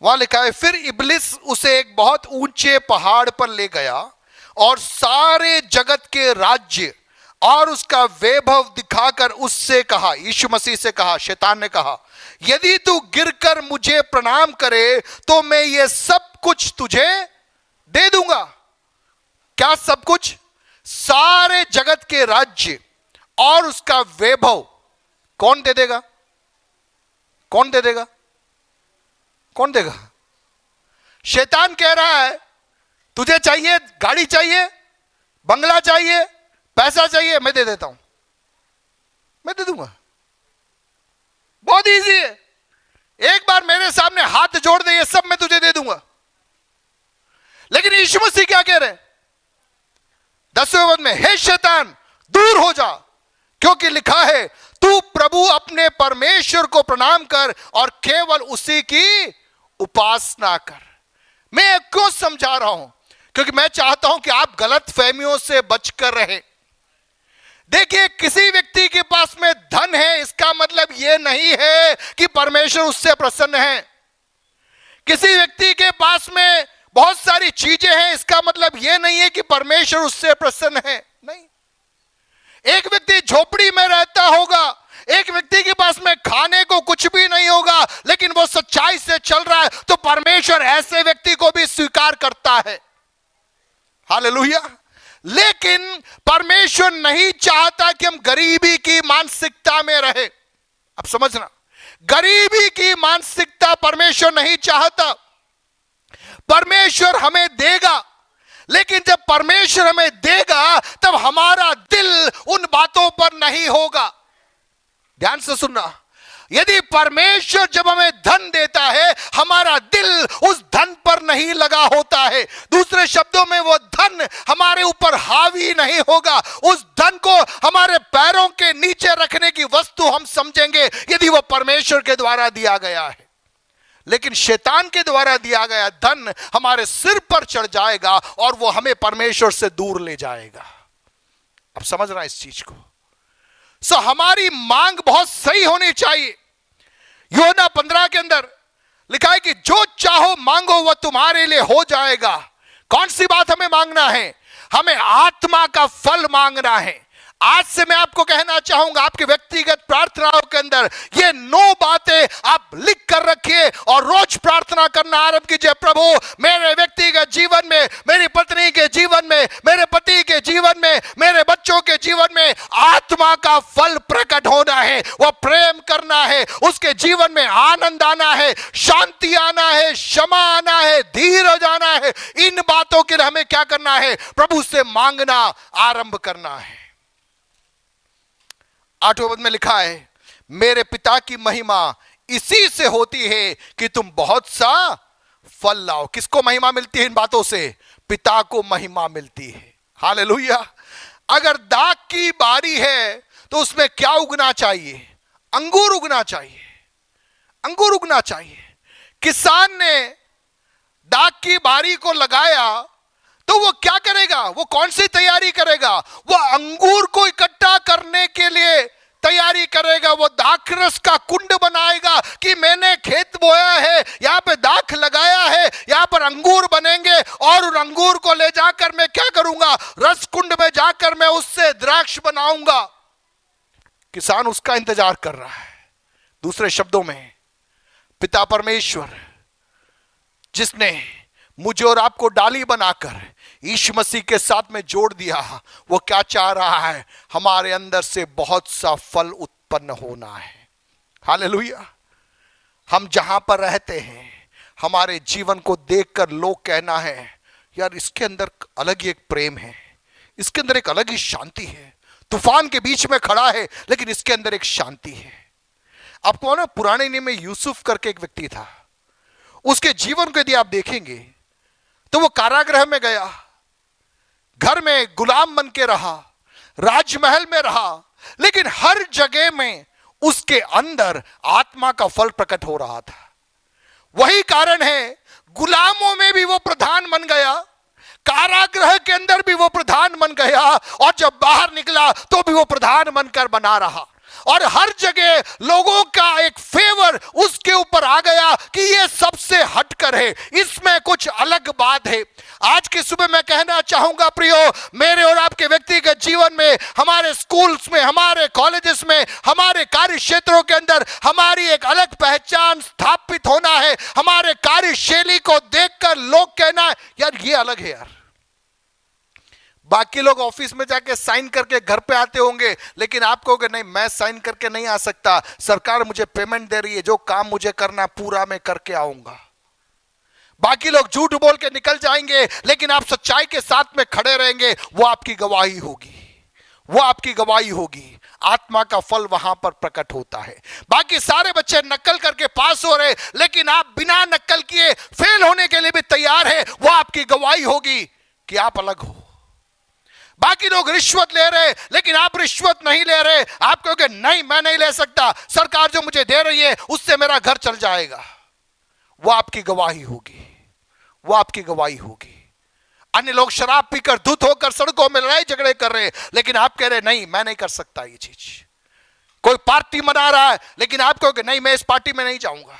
वहां लिखा है, फिर इब्लिस उसे एक बहुत ऊंचे पहाड़ पर ले गया और सारे जगत के राज्य और उसका वैभव दिखाकर उससे कहा, यीशु मसीह से कहा, शैतान ने कहा, यदि तू गिरकर मुझे प्रणाम करे तो मैं ये सब कुछ तुझे दे दूंगा। क्या सब कुछ? सारे जगत के राज्य और उसका वैभव। कौन दे देगा? कौन दे देगा? कौन देगा? शैतान कह रहा है तुझे चाहिए, गाड़ी चाहिए, बंगला चाहिए, पैसा चाहिए, मैं दे देता हूं, मैं दे दूंगा। बहुत इजी है, एक बार मेरे सामने हाथ जोड़ दे, ये सब मैं तुझे दे दूंगा। लेकिन यीशु मसीह क्या कह रहे हैं 10वें पद में, हे शैतान दूर हो जा, क्योंकि लिखा है तू प्रभु अपने परमेश्वर को प्रणाम कर और केवल उसी की उपासना कर। मैं क्यों समझा रहा हूं? क्योंकि मैं चाहता हूं कि आप गलत फहमियों से बचकर रहें। देखिए, किसी व्यक्ति के पास में धन है इसका मतलब यह नहीं है कि परमेश्वर उससे प्रसन्न है। किसी व्यक्ति के पास में बहुत सारी चीजें हैं इसका मतलब यह नहीं है कि परमेश्वर उससे प्रसन्न है। नहीं। एक व्यक्ति झोपड़ी में रहता होगा, एक व्यक्ति के पास में खाने को कुछ भी नहीं होगा, लेकिन वो सच्चाई से चल रहा है, तो परमेश्वर ऐसे व्यक्ति को भी स्वीकार करता है। हालेलुया। लेकिन परमेश्वर नहीं चाहता कि हम गरीबी की मानसिकता में रहे। अब समझना, गरीबी की मानसिकता परमेश्वर नहीं चाहता। परमेश्वर हमें देगा, लेकिन जब परमेश्वर हमें देगा तब हमारा दिल उन बातों पर नहीं होगा। ध्यान से सुनना, यदि परमेश्वर जब हमें धन देता है हमारा दिल उस धन पर नहीं लगा होता है। दूसरे शब्दों में, वो धन हमारे ऊपर हावी नहीं होगा। उस धन को हमारे पैरों के नीचे रखने की वस्तु हम समझेंगे यदि वो परमेश्वर के द्वारा दिया गया है। लेकिन शैतान के द्वारा दिया गया धन हमारे सिर पर चढ़ जाएगा और वो हमें परमेश्वर से दूर ले जाएगा। अब समझ रहा है इस चीज को? हमारी मांग बहुत सही होनी चाहिए। यूहन्ना 15 के अंदर लिखा है कि जो चाहो मांगो वह तुम्हारे लिए हो जाएगा। कौन सी बात हमें मांगना है? हमें आत्मा का फल मांगना है। आज से मैं आपको कहना चाहूंगा, आपके व्यक्तिगत प्रार्थनाओं के अंदर ये 9 बातें आप लिख कर रखिए और रोज प्रार्थना करना आरंभ कीजिए। प्रभु, मेरे व्यक्तिगत जीवन में, मेरी पत्नी के जीवन में, मेरे पति के जीवन में, मेरे बच्चों के जीवन में आत्मा का फल प्रकट होना है। वो प्रेम करना है, उसके जीवन में आनंद आना है, शांति आना है, क्षमा आना है, धीरज आना है। इन बातों के लिए हमें क्या करना है? प्रभु से मांगना आरंभ करना है। 8वें पद में लिखा है, मेरे पिता की महिमा इसी से होती है कि तुम बहुत सा फल लाओ। किसको महिमा मिलती है इन बातों से? पिता को महिमा मिलती है। हालेलुया। अगर दाख की बारी है तो उसमें क्या उगना चाहिए? अंगूर उगना चाहिए। अंगूर उगना चाहिए। किसान ने दाख की बारी को लगाया तो वो क्या करेगा? वो कौन सी तैयारी करेगा? वो अंगूर को इकट्ठा करने के लिए तैयारी करेगा। वो दाखरस का कुंड बनाएगा कि मैंने खेत बोया है, यहां पे दाख लगाया है, यहां पर अंगूर बनेंगे और उन अंगूर को ले जाकर मैं क्या करूंगा? रस कुंड में जाकर मैं उससे द्राक्ष बनाऊंगा। किसान उसका इंतजार कर रहा है। दूसरे शब्दों में, पिता परमेश्वर जिसने मुझे और आपको डाली बनाकर यीशु मसीह के साथ में जोड़ दिया, वो क्या चाह रहा है? हमारे अंदर से बहुत सा फल उत्पन्न होना है। हालेलुया। हम जहां पर रहते हैं, हमारे जीवन को देखकर लोग कहना है, यार इसके अंदर अलग ही एक प्रेम है, इसके अंदर एक अलग ही शांति है। तूफान के बीच में खड़ा है लेकिन इसके अंदर एक शांति है। आपको ना, पुराने नियम में यूसुफ करके एक व्यक्ति था, उसके जीवन को यदि आप देखेंगे तो वो कारागृह में गया, घर में गुलाम बन के रहा, राजमहल में रहा, लेकिन हर जगह में उसके अंदर आत्मा का फल प्रकट हो रहा था। वही कारण है, गुलामों में भी वो प्रधान बन गया, कारागृह के अंदर भी वो प्रधान बन गया, और जब बाहर निकला तो भी वो प्रधान बनकर बना रहा। और हर जगह लोगों का एक फेवर उसके ऊपर आ गया कि ये सबसे हटकर है, इसमें कुछ अलग बात है। आज की सुबह मैं कहना चाहूंगा प्रियो, मेरे और आपके व्यक्तिगत जीवन में, हमारे स्कूल्स में, हमारे कॉलेजेस में, हमारे कार्य क्षेत्रों के अंदर हमारी एक अलग पहचान स्थापित होना है। हमारे कार्यशैली को देखकर लोग कहना, यार ये अलग है यार। बाकी लोग ऑफिस में जाके साइन करके घर पे आते होंगे, लेकिन आप कहोगे नहीं, मैं साइन करके नहीं आ सकता, सरकार मुझे पेमेंट दे रही है, जो काम मुझे करना पूरा मैं करके आऊंगा। बाकी लोग झूठ बोल के निकल जाएंगे, लेकिन आप सच्चाई के साथ में खड़े रहेंगे, वो आपकी गवाही होगी, वो आपकी गवाही होगी। आत्मा का फल वहां पर प्रकट होता है। बाकी सारे बच्चे नकल करके पास हो रहे, लेकिन आप बिना नकल किए फेल होने के लिए भी तैयार है, वो आपकी गवाही होगी कि आप अलग हो। बाकी लोग रिश्वत ले रहे, लेकिन आप रिश्वत नहीं ले रहे, आप कहोगे नहीं मैं नहीं ले सकता, सरकार जो मुझे दे रही है उससे मेरा घर चल जाएगा। वो आपकी गवाही होगी, वो आपकी गवाही होगी। अन्य लोग शराब पीकर धुत होकर सड़कों में लड़ाई झगड़े कर रहे, लेकिन आप कह रहे नहीं मैं नहीं कर सकता ये चीज। कोई पार्टी मना रहा है, लेकिन आप कहोगे नहीं मैं इस पार्टी में नहीं जाऊंगा,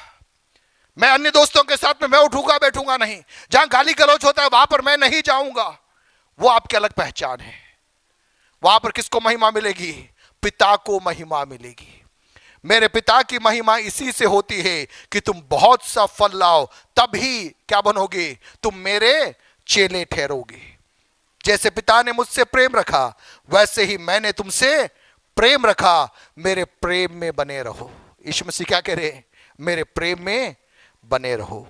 मैं अन्य दोस्तों के साथ में मैं उठूंगा बैठूंगा नहीं, जहां गाली गलौज होता है वहां पर मैं नहीं जाऊंगा। वो आपकी अलग पहचान है। वहां पर किसको महिमा मिलेगी? पिता को महिमा मिलेगी। मेरे पिता की महिमा इसी से होती है कि तुम बहुत सा फल लाओ, तभी क्या बनोगे? तुम मेरे चेले ठहरोगे। जैसे पिता ने मुझसे प्रेम रखा, वैसे ही मैंने तुमसे प्रेम रखा, मेरे प्रेम में बने रहो। यीशु मसीह क्या कह रहे? मेरे प्रेम में बने रहो।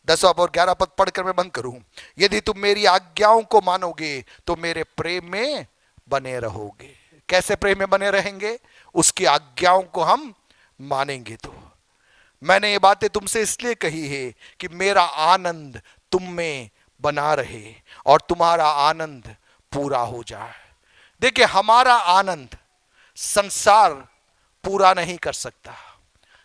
10 और 11 पद पढ़कर मैं बंद करूं। यदि तुम मेरी आज्ञाओं को मानोगे तो मेरे प्रेम में बने रहोगे। कैसे प्रेम में बने रहेंगे? उसकी आज्ञाओं को हम मानेंगे। तो मैंने ये बातें तुमसे इसलिए कही है कि मेरा आनंद तुम में बना रहे और तुम्हारा आनंद पूरा हो जाए। देखिए, हमारा आनंद संसार पूरा नहीं कर सकता।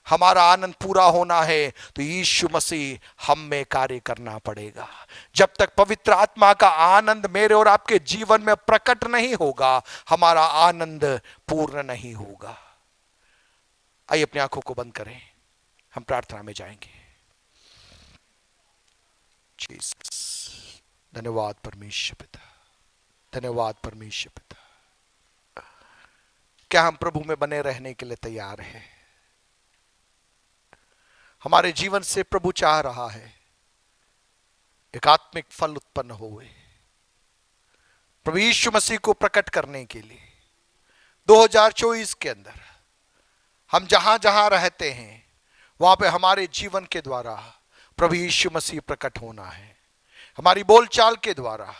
हमारा आनंद पूरा होना है तो यीशु मसीह हम में कार्य करना पड़ेगा। जब तक पवित्र आत्मा का आनंद मेरे और आपके जीवन में प्रकट नहीं होगा, हमारा आनंद पूर्ण नहीं होगा। आइए अपनी आंखों को बंद करें, हम प्रार्थना में जाएंगे। जीसस, धन्यवाद परमेश्वर पिता, धन्यवाद परमेश्वर पिता। क्या हम प्रभु में बने रहने के लिए तैयार हैं? हमारे जीवन से प्रभु चाह रहा है एक आत्मिक फल उत्पन्न होए, प्रभु यीशु मसीह को प्रकट करने के लिए 2024 के अंदर हम जहां जहां रहते हैं वहां पे हमारे जीवन के द्वारा प्रभु यीशु मसीह प्रकट होना है। हमारी बोलचाल के द्वारा,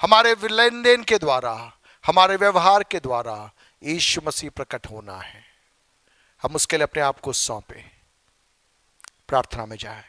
हमारे लेन देन के द्वारा, हमारे व्यवहार के द्वारा यीशु मसीह प्रकट होना है। हम उसके लिए अपने आप को सौंपे, प्रार्थना में जाए।